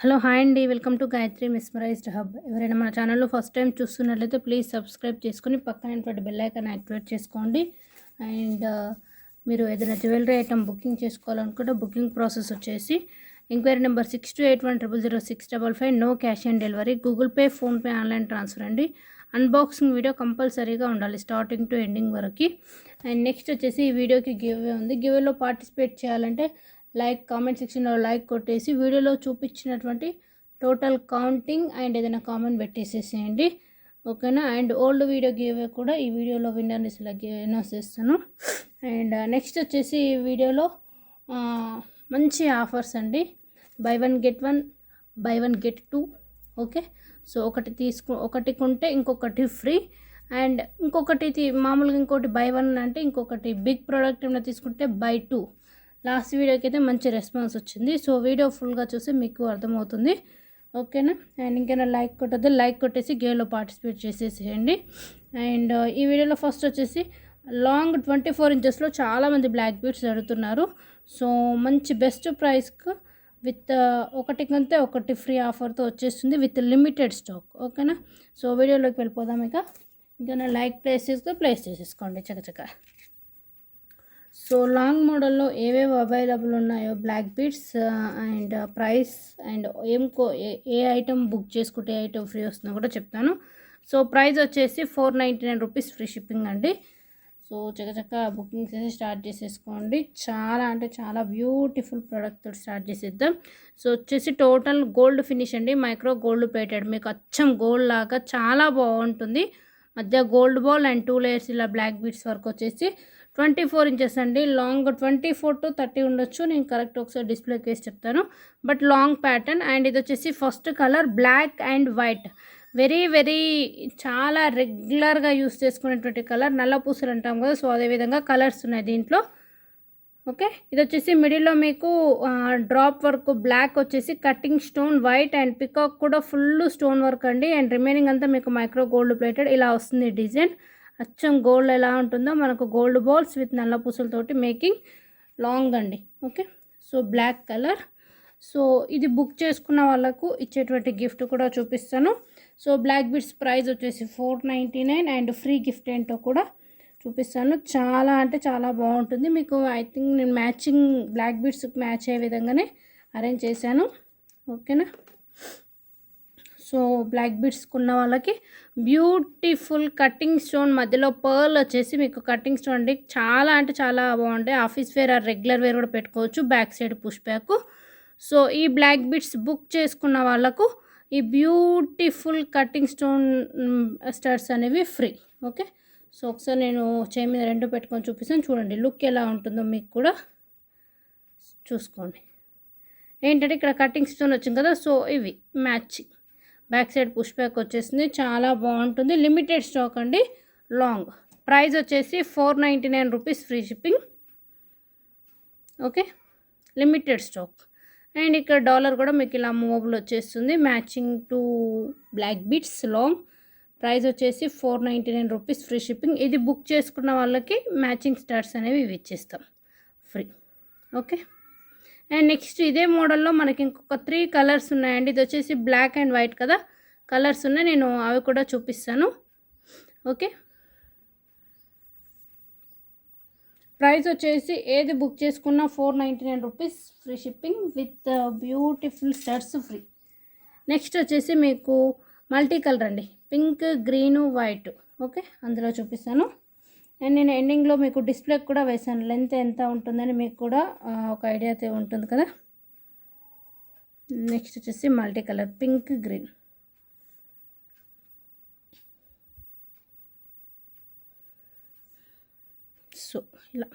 Hello hi అండి. Welcome to Gayatri mesmerized hub. ఎవరైనా మన ఛానల్లో ఫస్ట్ టైం చూస్తున్నట్లయితే ప్లీజ్ సబ్స్క్రైబ్ చేసుకొని పక్కనటువంటి బెల్ ఐకాన్ యాక్టివేట్ చేసుకోండి. అండ్ మీరు ఏదైనా జ్యువెలరీ ఐటమ్ బుకింగ్ చేసుకోవాలనుకుంటే బుకింగ్ ప్రాసెస్ వచ్చేసి enquiry number 6281000655, no cash on delivery, Google Pay, PhonePe, online transfer అండి. అన్బాక్సింగ్ వీడియో కంపల్సరీగా ఉండాలి స్టార్టింగ్ టు ఎండింగ్ వరకు. అండ్ నెక్స్ట్ వచ్చేసి ఈ వీడియోకి గివ్వే ఉంది. గివ్వేలో పార్టిసిపేట్ చేయాలంటే లైక్ కామెంట్ సెక్షన్లో లైక్ కొట్టేసి వీడియోలో చూపించినటువంటి టోటల్ కౌంటింగ్ అండ్ ఏదైనా కామెంట్ పెట్టేసేసేయండి, ఓకేనా. అండ్ ఓల్డ్ వీడియో గివ్ కూడా ఈ వీడియోలో విన్నర్ని సెలెక్ట్ అనౌన్స్ చేస్తాను. అండ్ నెక్స్ట్ వచ్చేసి ఈ వీడియోలో మంచి ఆఫర్స్ అండి. By one get one, by one get two, okay. So ఒకటి కొంటే ఇంకొకటి ఫ్రీ. అండ్ ఇంకొకటి మామూలుగా ఇంకోటి బై వన్ అంటే ఇంకొకటి బిగ్ ప్రోడక్ట్ ఏమైనా తీసుకుంటే బై టూ. లాస్ట్ వీడియోకి అయితే మంచి రెస్పాన్స్ వచ్చింది. సో వీడియో ఫుల్గా చూసి మీకు అర్థమవుతుంది, ఓకేనా. అండ్ ఇంకైనా లైక్ కొట్టద్దు, లైక్ కొట్టేసి గేమ్లో పార్టిసిపేట్ చేసేసేయండి. అండ్ ఈ వీడియోలో ఫస్ట్ వచ్చేసి లాంగ్ 24 ఇంచెస్లో చాలామంది బ్లాక్ బీడ్స్ అడుగుతున్నారు. సో మంచి బెస్ట్ ప్రైస్కు విత్ ఒకటి కంటే ఒకటి ఫ్రీ ఆఫర్తో వచ్చేస్తుంది విత్ లిమిటెడ్ స్టాక్, ఓకేనా. సో వీడియోలోకి వెళ్ళిపోదాం. ఇంకా లైక్ ప్లేస్ చేసేసుకోండి చకచక. సో లాంగ్ మోడల్లో ఏవేవి అవైలబుల్ ఉన్నాయో black beads and price and ఏ ఐటమ్ బుక్ చేసుకుంటే ఏ ఐటమ్ ఫ్రీ వస్తుందో కూడా చెప్తాను. సో ప్రైస్ వచ్చేసి 499 రూపీస్ ఫ్రీ షిప్పింగ్ అండి. సో చకచక్క బుకింగ్ చేసి స్టార్ట్ చేసేసుకోండి. చాలా అంటే చాలా బ్యూటిఫుల్ ప్రోడక్ట్తో స్టార్ట్ చేసేద్దాం. సో వచ్చేసి టోటల్ గోల్డ్ ఫినిష్ అండి, మైక్రో గోల్డ్ ప్లేటెడ్, మీకు అచ్చం గోల్డ్ లాగా చాలా బాగుంటుంది. మధ్య గోల్డ్ బాల్ అండ్ 2 లేయర్స్ ఇలా బ్లాక్ బీడ్స్ వరకు వచ్చేసి 24 ఇంచెస్ అండి. లాంగ్ 24 to 30 ఉండొచ్చు, నేను కరెక్ట్ ఒకసారి డిస్ప్లే కేసి చెప్తాను. But long pattern. అండ్ ఇది వచ్చేసి first colour black and white, very చాలా రెగ్యులర్గా యూస్ చేసుకునేటువంటి కలర్, నల్ల పూసలు అంటాం కదా. సో అదేవిధంగా కలర్స్ ఉన్నాయి దీంట్లో, ఓకే. ఇది వచ్చేసి మిడిల్లో మీకు డ్రాప్ వర్క్ బ్లాక్ వచ్చేసి cutting stone white and peacock కూడా ఫుల్ స్టోన్ వర్క్ అండి. అండ్ రిమైనింగ్ అంతా మీకు మైక్రో గోల్డ్ ప్లేటెడ్ ఇలా వస్తుంది డిజైన్. అచ్చం గోల్డ్ ఎలా ఉంటుందో మనకు గోల్డ్ బాల్స్ విత్ నల్ల పూసలతోటి మేకింగ్ లాంగ్ అండి, okay. So black colour. So ఇది బుక్ చేసుకున్న వాళ్ళకు ఇచ్చేటువంటి గిఫ్ట్ కూడా చూపిస్తాను. సో బ్లాక్ బీడ్స్ ప్రైస్ వచ్చేసి 499 అండ్ ఫ్రీ గిఫ్ట్ ఏంటో కూడా చూపిస్తాను. చాలా అంటే చాలా బాగుంటుంది. మీకు ఐ థింక్ నేను మ్యాచింగ్ బ్లాక్ బీడ్స్కి మ్యాచ్ అయ్యే విధంగానే అరేంజ్ చేశాను, ఓకేనా. సో బ్లాక్ బీడ్స్ ఉన్న వాళ్ళకి బ్యూటిఫుల్ కటింగ్ స్టోన్ మధ్యలో పర్ల్ వచ్చేసి మీకు కటింగ్ స్టోన్ అండి. చాలా అంటే చాలా బాగుంటాయి. Office wear or regular wear కూడా పెట్టుకోవచ్చు. Back side push back. So ఈ బ్లాక్ బీడ్స్ బుక్ చేసుకున్న వాళ్ళకు ఈ బ్యూటిఫుల్ కటింగ్ స్టోన్ స్టడ్స్ అనేవి ఫ్రీ, ఓకే. సో ఒకసారి నేను చేయి మీద రెండు పెట్టుకొని చూపిస్తాను, చూడండి లుక్ ఎలా ఉంటుందో మీకు కూడా చూసుకోండి. ఏంటంటే ఇక్కడ కటింగ్ స్టోన్ వచ్చింది కదా, సో ఇవి matching. Back side push back వచ్చేసింది, చాలా బాగుంటుంది. లిమిటెడ్ స్టాక్ అండి, లాంగ్. ప్రైస్ వచ్చేసి 499 rupees free shipping, okay. Limited stock. And ఇక్కడ డాలర్ కూడా మీకు ఇలా మూవబుల్ వచ్చేస్తుంది matching to black beads long. Price వచ్చేసి 499 రూపీస్ ఫ్రీ షిప్పింగ్. ఇది బుక్ చేసుకున్న వాళ్ళకి మ్యాచింగ్ స్టార్ట్స్ అనేవి ఇవి ఇచ్చేస్తాం ఫ్రీ, ఓకే. అండ్ నెక్స్ట్ ఇదే మోడల్లో మనకి ఇంకొక 3 కలర్స్ ఉన్నాయండి. ఇది వచ్చేసి బ్లాక్ అండ్ వైట్ కదా, కలర్స్ ఉన్నాయి, నేను అవి కూడా చూపిస్తాను, ఓకే. ప్రైస్ వచ్చేసి ఏది బుక్ చేసుకున్నా 499 rupees free shipping with beautiful studs free. Next వచ్చేసి మీకు మల్టీ కలర్ అండి, పింక్, గ్రీను, వైట్, ఓకే. అందులో చూపిస్తాను. అండ్ నేను ఎండింగ్లో మీకు డిస్ప్లే కూడా వేసాను, లెంత్ ఎంత ఉంటుందని మీకు కూడా ఒక ఐడియా అయితే ఉంటుంది కదా. నెక్స్ట్ వచ్చేసి multi colour pink, green. So ఇలా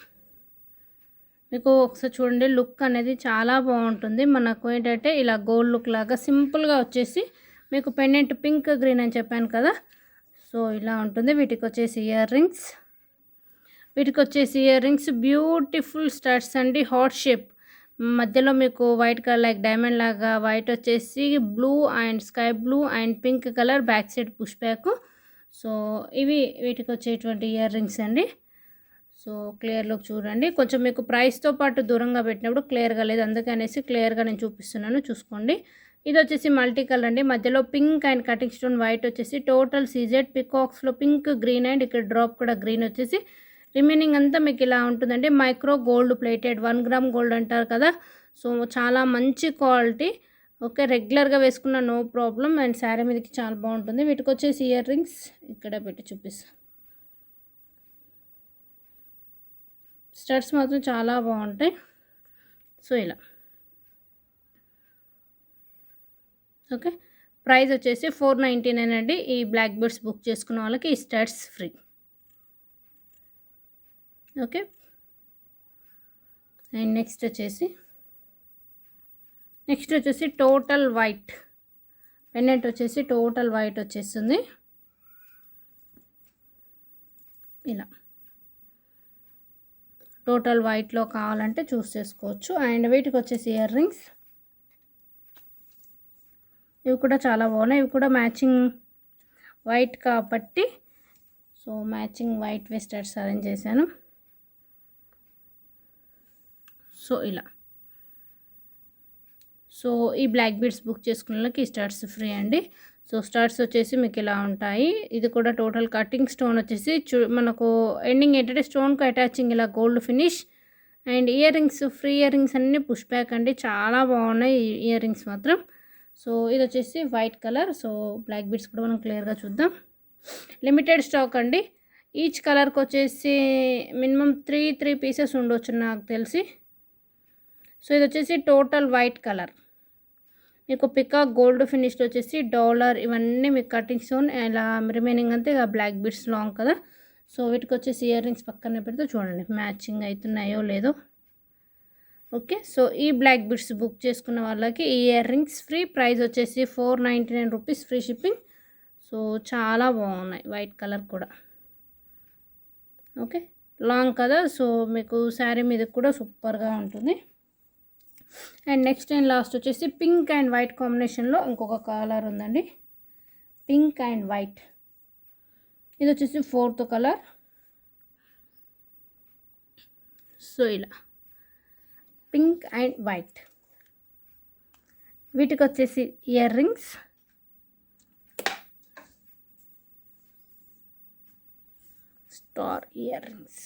మీకు ఒకసారి చూడండి, లుక్ అనేది చాలా బాగుంటుంది. మనకు ఏంటంటే ఇలా గోల్డ్ లుక్ లాగా సింపుల్గా వచ్చేసి మీకు పెండెంట్ పింక్, గ్రీన్ అని చెప్పాను కదా. సో ఇలా ఉంటుంది. వీటికి వచ్చేసి ఇయర్ రింగ్స్ బ్యూటిఫుల్ స్టడ్స్ అండి, హార్ట్ షేప్. మధ్యలో మీకు వైట్ కలర్ లైక్ డైమండ్ లాగా, వైట్ వచ్చేసి blue and sky blue and pink colour, back side push back. So ఇవి వీటికి వచ్చేటువంటి ఇయర్ రింగ్స్ అండి. సో క్లియర్ లుక్ చూడండి. కొంచెం మీకు ప్రైస్తో పాటు దూరంగా పెట్టినప్పుడు క్లియర్గా లేదు, అందుకనేసి క్లియర్గా నేను చూపిస్తున్నాను, చూసుకోండి. ఇది వచ్చేసి మల్టీ కలర్ అండి. మధ్యలో pink and cutting stone white వచ్చేసి టోటల్ సీజెడ్ పికాక్స్లో పింక్ గ్రీన్ అండ్ ఇక్కడ డ్రాప్ కూడా గ్రీన్ వచ్చేసి రిమైనింగ్ అంతా మీకు ఇలా ఉంటుందండి. Micro gold plated 1 gram gold అంటారు కదా, సో చాలా మంచి క్వాలిటీ. ఓకే, రెగ్యులర్గా వేసుకున్న నో ప్రాబ్లం అండ్ శారీ మీదకి చాలా బాగుంటుంది. వీటికి వచ్చేసి ఇయర్ రింగ్స్ ఇక్కడ పెట్టి చూపిస్తాను. స్టడ్స్ మాత్రం చాలా బాగుంటాయి. సో ఇలా ఓకే, ప్రైస్ వచ్చేసి 499 అండి. ఈ బ్లాక్ బీడ్స్ బుక్ చేసుకున్న వాళ్ళకి ఈ studs free. Okay, and next వచ్చేసి టోటల్ వైట్ పెండెంట్ వచ్చేసి టోటల్ వైట్ వచ్చేస్తుంది. ఇలా టోటల్ వైట్లో కావాలంటే చూస్ చేసుకోవచ్చు. అండ్ వీటికి వచ్చేసి ఇయర్ రింగ్స్, ఇవి కూడా చాలా బాగున్నాయి. ఇవి కూడా మ్యాచింగ్ వైట్ కాబట్టి సో మ్యాచింగ్ వైట్ వెస్టర్స్ అరేంజ్ చేశాను. సో ఇలా సో ఈ బ్లాక్ బీడ్స్ బుక్ చేసుకున్న వాళ్ళకి స్టార్ట్స్ ఫ్రీ అండి. సో స్టార్ట్స్ వచ్చేసి మీకు ఇలా ఉంటాయి. ఇది కూడా టోటల్ కటింగ్ స్టోన్ వచ్చేసి మనకు ఎండింగ్ ఏంటంటే స్టోన్కి అటాచింగ్ ఇలా gold finish and ear rings free earrings అన్నీ పుష్ బ్యాక్ అండి, చాలా బాగున్నాయి ఇయర్ రింగ్స్ మాత్రం. సో ఇది వచ్చేసి white colour. So black beads కూడా మనం క్లియర్గా చూద్దాం. లిమిటెడ్ స్టాక్ అండి. ఈచ్ కలర్కి వచ్చేసి మినిమం 3 పీసెస్ ఉండొచ్చు నాకు తెలిసి. సో ఇది వచ్చేసి టోటల్ వైట్ కలర్, మీకు పికాక్ గోల్డ్ ఫినిష్లో వచ్చేసి డాలర్ ఇవన్నీ మీకు కటింగ్ స్టోన్ ఇలా రిమైనింగ్ అంతే ఇక బ్లాక్ బీడ్స్ లాంగ్ కదా. సో వీటికి వచ్చేసి ఇయర్ రింగ్స్ పక్కనే పెడితే చూడండి మ్యాచింగ్ అవుతున్నాయో లేదో. ఓకే, సో ఈ బ్లాక్ బీడ్స్ బుక్ చేసుకున్న వాళ్ళకి ఈ ఇయర్ రింగ్స్ ఫ్రీ. ప్రైస్ వచ్చేసి 499 రూపీస్, ఫ్రీ షిప్పింగ్. సో చాలా బాగున్నాయి, వైట్ కలర్ కూడా. ఓకే, లాంగ్ కదా, సో మీకు శారీ మీద కూడా సూపర్గా ఉంటుంది. అండ్ నెక్స్ట్ అండ్ లాస్ట్ వచ్చేసి పింక్ అండ్ వైట్ కాంబినేషన్లో ఇంకొక కలర్ ఉందండి, పింక్ అండ్ వైట్. ఇది వచ్చేసి 4th కలర్. సో ఇలా పింక్ అండ్ వైట్. వీటికి వచ్చేసి ear rings, star ear rings.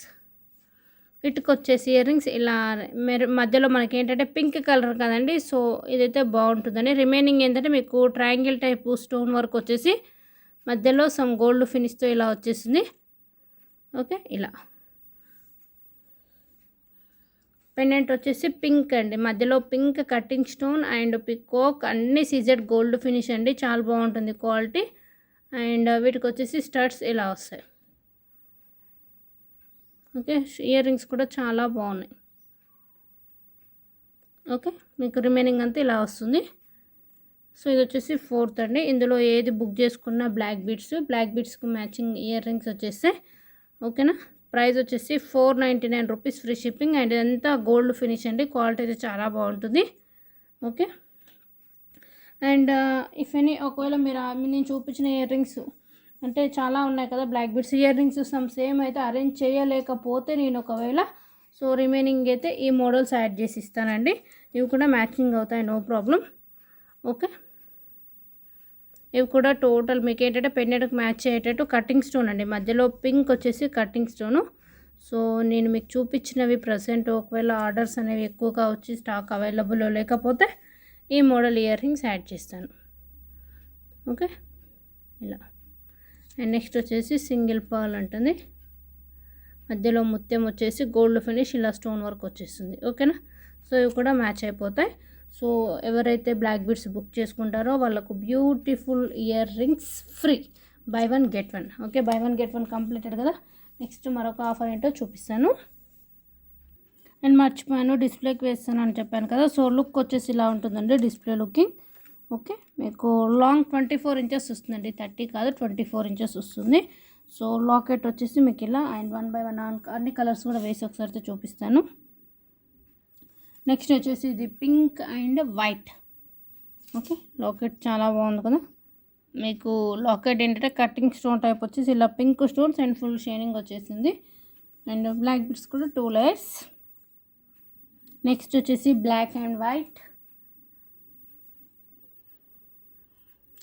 వీటికి వచ్చేసి ఇయర్ రింగ్స్ ఇలా మధ్యలో మనకి ఏంటంటే పింక్ కలర్ కదండి, సో ఇదైతే బాగుంటుందని. రిమైనింగ్ ఏంటంటే మీకు ట్రయాంగిల్ టైపు స్టోన్ వర్క్ వచ్చేసి మధ్యలో సమ్ గోల్డ్ ఫినిష్తో ఇలా వచ్చేసింది. ఓకే, ఇలా పెండెంట్ వచ్చేసి పింక్ అండి, మధ్యలో pink cutting stone and peacock అన్నీ సీజెడ్ గోల్డ్ ఫినిష్ అండి, చాలా బాగుంటుంది క్వాలిటీ. అండ్ వీటికి వచ్చేసి స్టడ్స్ ఇలా వస్తాయి. ఓకే, ఇయర్ రింగ్స్ కూడా చాలా బాగున్నాయి. ఓకే, మీకు రిమైనింగ్ అంతా ఇలా వస్తుంది. సో ఇది వచ్చేసి 4th అండి. ఇందులో ఏది బుక్ చేసుకున్న బ్లాక్ బీడ్స్కు మ్యాచింగ్ ఇయర్ రింగ్స్ వచ్చేస్తే ఓకేనా. ప్రైస్ వచ్చేసి 499 రూపీస్, ఫ్రీ షిప్పింగ్. అండ్ ఇదంతా గోల్డ్ ఫినిష్ అండి, క్వాలిటీ అయితే చాలా బాగుంటుంది. ఓకే, అండ్ ఇఫ్ ఎనీ ఒకవేళ మీరు నేను చూపించిన ఇయర్ రింగ్స్ అంటే చాలా ఉన్నాయి కదా black beads earrings same అయితే అరేంజ్ చేయలేకపోతే నేను ఒకవేళ సో రిమైనింగ్ అయితే ఈ మోడల్స్ యాడ్ చేసి ఇస్తానండి. ఇవి కూడా మ్యాచింగ్ అవుతాయి, నో ప్రాబ్లం. ఓకే, ఇవి కూడా టోటల్ మీకు ఏంటంటే పెండెంట్కి మ్యాచ్ అయ్యేటట్టు కటింగ్ స్టోన్ అండి, మధ్యలో పింక్ వచ్చేసి కటింగ్ స్టోను. సో నేను మీకు చూపించినవి ప్రజెంట్ ఒకవేళ ఆర్డర్స్ అనేవి ఎక్కువగా వచ్చి స్టాక్ అవైలబుల్లో లేకపోతే ఈ మోడల్ ఇయర్ రింగ్స్ యాడ్ చేస్తాను. ఓకే, ఇలా. అండ్ నెక్స్ట్ వచ్చేసి సింగిల్ పర్ల్ ఉంటుంది, మధ్యలో ముత్యం వచ్చేసి గోల్డ్ ఫినిష్ ఇలా స్టోన్ వర్క్ వచ్చేస్తుంది. ఓకేనా, సో ఇవి కూడా మ్యాచ్ అయిపోతాయి. సో ఎవరైతే బ్లాక్ బీడ్స్ బుక్ చేసుకుంటారో వాళ్ళకు beautiful ear rings free, buy 1 get 1. Okay, by 1 get 1 completed కదా. నెక్స్ట్ మరొక ఆఫర్ ఏంటో చూపిస్తాను. అండ్ మర్చిపోయాను, డిస్ప్లేకి వేస్తాను అని చెప్పాను కదా. సో లుక్ వచ్చేసి ఇలా ఉంటుందండి, డిస్ప్లే లుకింగ్. ఓకే, మీకు లాంగ్ 24 ఇంచెస్ వస్తుందండి, 30 కాదు 24 ఇంచెస్ వస్తుంది. సో లాకెట్ వచ్చేసి మీకు ఇలా అండ్ 1 by 1 అన్ని కలర్స్ కూడా వేసి ఒకసారి చూపిస్తాను. నెక్స్ట్ వచ్చేసి ఇది pink and white. Okay, locket చాలా బాగుంది కదా. మీకు లాకెట్ ఏంటంటే కటింగ్ స్టోన్ టైప్ వచ్చేసి ఇలా pink stones and full shining వచ్చేసింది. అండ్ బ్లాక్ బిట్స్ కూడా 2 లేయర్స్. నెక్స్ట్ వచ్చేసి black and white,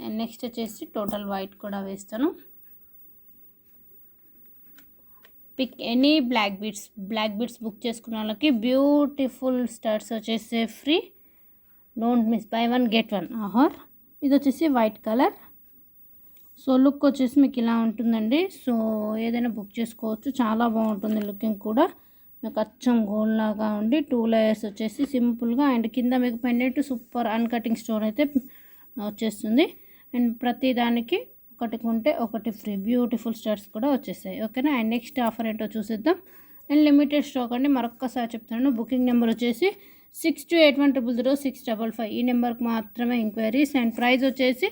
and next వచ్చేసి టోటల్ వైట్ కూడా వేస్తాను. Pick any black bits book చేసుకున్న వాళ్ళకి బ్యూటిఫుల్ స్టడ్స్ వచ్చేసి free. Don't miss, buy 1 get 1 offer. ఇది వచ్చేసి వైట్ కలర్. సో లుక్ వచ్చేసి మీకు ఇలా ఉంటుందండి. సో ఏదైనా బుక్ చేసుకోవచ్చు, చాలా బాగుంటుంది లుకింగ్ కూడా. మీకు అచ్చం గోల్డ్ లాగా ఉండి 2 లేయర్స్ వచ్చేసి సింపుల్గా, అండ్ కింద మీకు పెండెంట్ సూపర్ అన్కటింగ్ స్టోన్ అయితే వచ్చేస్తుంది. అండ్ ప్రతి దానికి ఒకటి కొంటే ఒకటి ఫ్రీ, బ్యూటిఫుల్ స్టడ్స్ కూడా వచ్చేసాయి. ఓకేనా. అండ్ నెక్స్ట్ ఆఫర్ ఏంటో చూసేద్దాం. అండ్ లిమిటెడ్ స్టాక్ అండి, మరొక్కసారి చెప్తాను. బుకింగ్ నెంబర్ వచ్చేసి 6281000655. ఈ నెంబర్కి మాత్రమే ఎంక్వైరీస్. అండ్ ప్రైస్ వచ్చేసి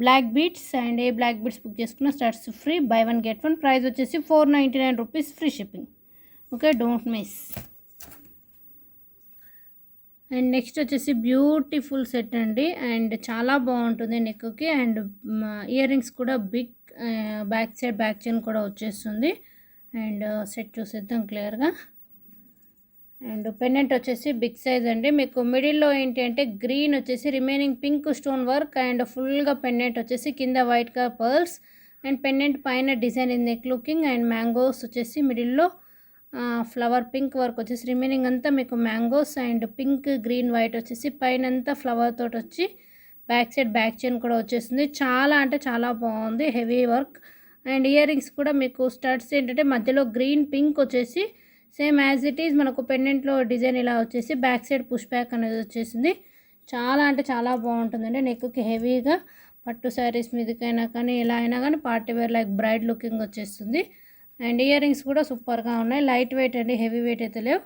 బ్లాక్ బీట్స్, అండ్ ఏ బ్లాక్ బీట్స్ బుక్ చేసుకున్న starts free, buy 1 get 1. Price వచ్చేసి 499 rupees, free shipping. Okay, don't miss. And next వచ్చేసి బ్యూటిఫుల్ సెట్ అండి, అండ్ చాలా బాగుంటుంది నెక్కి. అండ్ ఇయర్ రింగ్స్ కూడా బిగ్, బ్యాక్ చైన్ కూడా వచ్చేస్తుంది. అండ్ సెట్ చూసేద్దాం క్లియర్గా. అండ్ పెండెంట్ వచ్చేసి బిగ్ సైజ్ అండి. మీకు మిడిల్లో ఏంటి అంటే గ్రీన్ వచ్చేసి remaining pink stone work, and ఫుల్గా పెండెంట్ వచ్చేసి కింద white colour pearls, and pendant పైన design in neck looking, and mangoes వచ్చేసి మిడిల్లో ఫ్లవర్ పింక్ వర్క్ వచ్చేసి రిమైనింగ్ అంతా మీకు mangoes, and pink green white వచ్చేసి పైన అంతా ఫ్లవర్ తోటి వచ్చి బ్యాక్ చైన్ కూడా వచ్చేస్తుంది. చాలా అంటే చాలా బాగుంది, heavy work. And ear rings కూడా మీకు స్టడ్స్ ఏంటంటే మధ్యలో గ్రీన్ పింక్ వచ్చేసి సేమ్ యాజ్ ఇట్ ఈజ్ మనకు పెండెంట్లో డిజైన్ ఇలా వచ్చేసి బ్యాక్ సైడ్ పుష్ బ్యాక్ అనేది వచ్చేసింది. చాలా అంటే చాలా బాగుంటుందండి. నెక్కి హెవీగా పట్టు శారీస్ మీదకైనా కానీ ఎలా అయినా కానీ party wear like bride looking వచ్చేస్తుంది. అండ్ ఇయర్ రింగ్స్ కూడా సూపర్గా ఉన్నాయి, లైట్ వెయిట్ అండి, హెవీ వెయిట్ అయితే లేవు.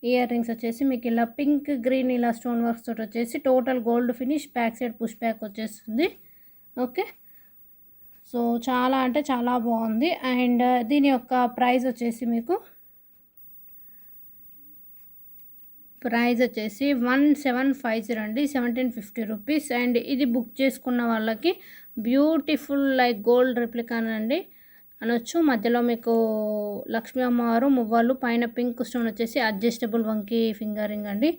ఇయర్ రింగ్స్ వచ్చేసి మీకు ఇలా పింక్ గ్రీన్ ఇలా స్టోన్ వర్క్స్ తోటి వచ్చేసి total gold finish, back side push back వచ్చేస్తుంది. ఓకే, సో చాలా అంటే చాలా బాగుంది. అండ్ దీని యొక్క ప్రైస్ వచ్చేసి మీకు 1750 అండి, 1750 రూపీస్. అండ్ ఇది బుక్ చేసుకున్న వాళ్ళకి బ్యూటిఫుల్ లైక్ గోల్డ్ రెప్లికా అండి అనొచ్చు. మధ్యలో మీకు లక్ష్మీ అమ్మవారు మువ్వలు, పైన పింక్ స్టోన్ వచ్చేసి అడ్జస్టబుల్ వంకీ ఫింగరింగ్ అండి,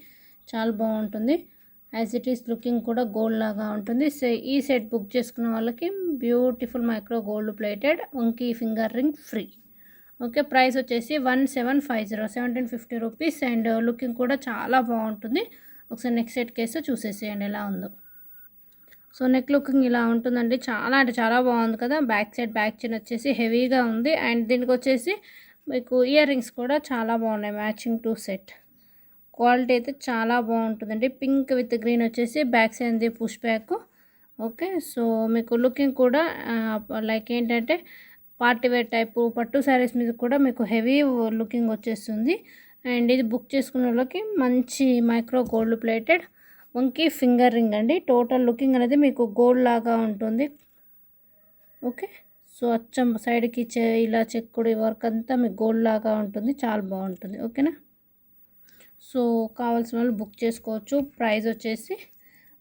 చాలా బాగుంటుంది. యాజ్ ఇట్ ఈస్ లుకింగ్ కూడా గోల్డ్ లాగా ఉంటుంది. ఈ సెట్ బుక్ చేసుకున్న వాళ్ళకి బ్యూటిఫుల్ మైక్రో గోల్డ్ ప్లేటెడ్ వంకీ finger ring free. Okay, price వచ్చేసి 1750, 1750 రూపీస్. అండ్ లుకింగ్ కూడా చాలా బాగుంటుంది. ఒకసారి నెక్స్ట్ సెట్ కేసు చూసేసేయండి ఎలా ఉందో. సో నెక్ లుకింగ్ ఇలా ఉంటుందండి, చాలా అంటే చాలా బాగుంది కదా. బ్యాక్ చైన్ వచ్చేసి హెవీగా ఉంది. అండ్ దీనికి వచ్చేసి మీకు ఇయర్ రింగ్స్ కూడా చాలా బాగున్నాయి, మ్యాచింగ్ టు సెట్. క్వాలిటీ అయితే చాలా బాగుంటుందండి. పింక్ విత్ గ్రీన్ వచ్చేసి back side push back. Okay, so మీకు లుకింగ్ కూడా లైక్ ఏంటంటే పార్టీ వేర్ టైపు పట్టు శారీస్ మీద కూడా మీకు హెవీ లుకింగ్ వచ్చేస్తుంది. అండ్ ఇది బుక్ చేసుకున్న వాళ్ళకి మంచి మైక్రో గోల్డ్ ప్లేటెడ్ వంకీ ఫింగర్ రింగ్ అండి. టోటల్ లుకింగ్ అనేది మీకు గోల్డ్ లాగా ఉంటుంది. ఓకే, సో అచ్చం సైడ్కి ఇలా చెక్కుడి వర్క్ అంతా మీకు గోల్డ్ లాగా ఉంటుంది, చాలా బాగుంటుంది. ఓకేనా, సో కావాల్సిన వాళ్ళు బుక్ చేసుకోవచ్చు. ప్రైస్ వచ్చేసి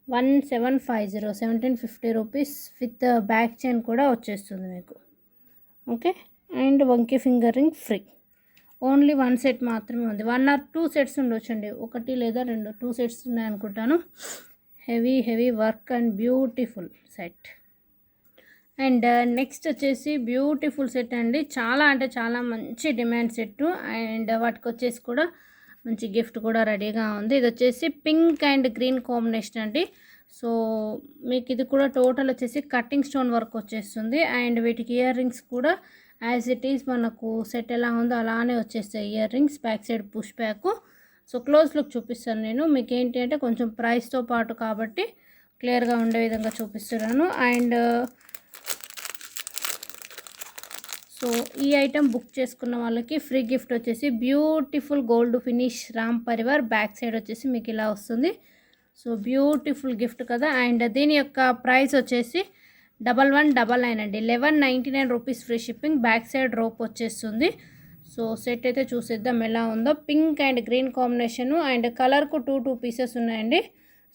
1750, 1750 రూపీస్ విత్ బ్యాక్ చైన్ కూడా వచ్చేస్తుంది మీకు. ఓకే, అండ్ వంకీ finger ring free. Only 1 set మాత్రమే ఉంది. 1 or 2 సెట్స్ ఉండొచ్చండి, 1 లేదా 2 సెట్స్ ఉన్నాయనుకుంటాను. Heavy work and beautiful set. And next వచ్చేసి బ్యూటిఫుల్ సెట్ అండి, చాలా అంటే చాలా మంచి డిమాండ్ సెట్. అండ్ వాటికి వచ్చేసి కూడా మంచి గిఫ్ట్ కూడా రెడీగా ఉంది. ఇది వచ్చేసి పింక్ అండ్ గ్రీన్ కాంబినేషన్ అండి. సో మీకు ఇది కూడా టోటల్ వచ్చేసి కటింగ్ స్టోన్ వర్క్ వచ్చేస్తుంది. అండ్ వీటికి ఇయర్ రింగ్స్ కూడా యాజ్ ఇట్ ఈస్ మనకు సెట్ ఎలా ఉందో అలానే వచ్చేస్తాయి year rings, back side push back. So close look చూపిస్తాను నేను మీకు. ఏంటి అంటే కొంచెం ప్రైస్తో పాటు కాబట్టి క్లియర్గా ఉండే విధంగా చూపిస్తున్నాను. అండ్ సో ఈ ఐటెం బుక్ చేసుకున్న వాళ్ళకి ఫ్రీ గిఫ్ట్ వచ్చేసి beautiful gold finish Ram Parivar, back side వచ్చేసి మీకు ఇలా వస్తుంది. సో బ్యూటిఫుల్ గిఫ్ట్ కదా. అండ్ దీని యొక్క ప్రైస్ వచ్చేసి 1199 అండి, 1199 rupees free shipping. Back side rope వచ్చేస్తుంది. సో సెట్ అయితే చూసేద్దాం ఎలా ఉందో. Pink and green combination, and కలర్కు 2 పీసెస్ ఉన్నాయండి.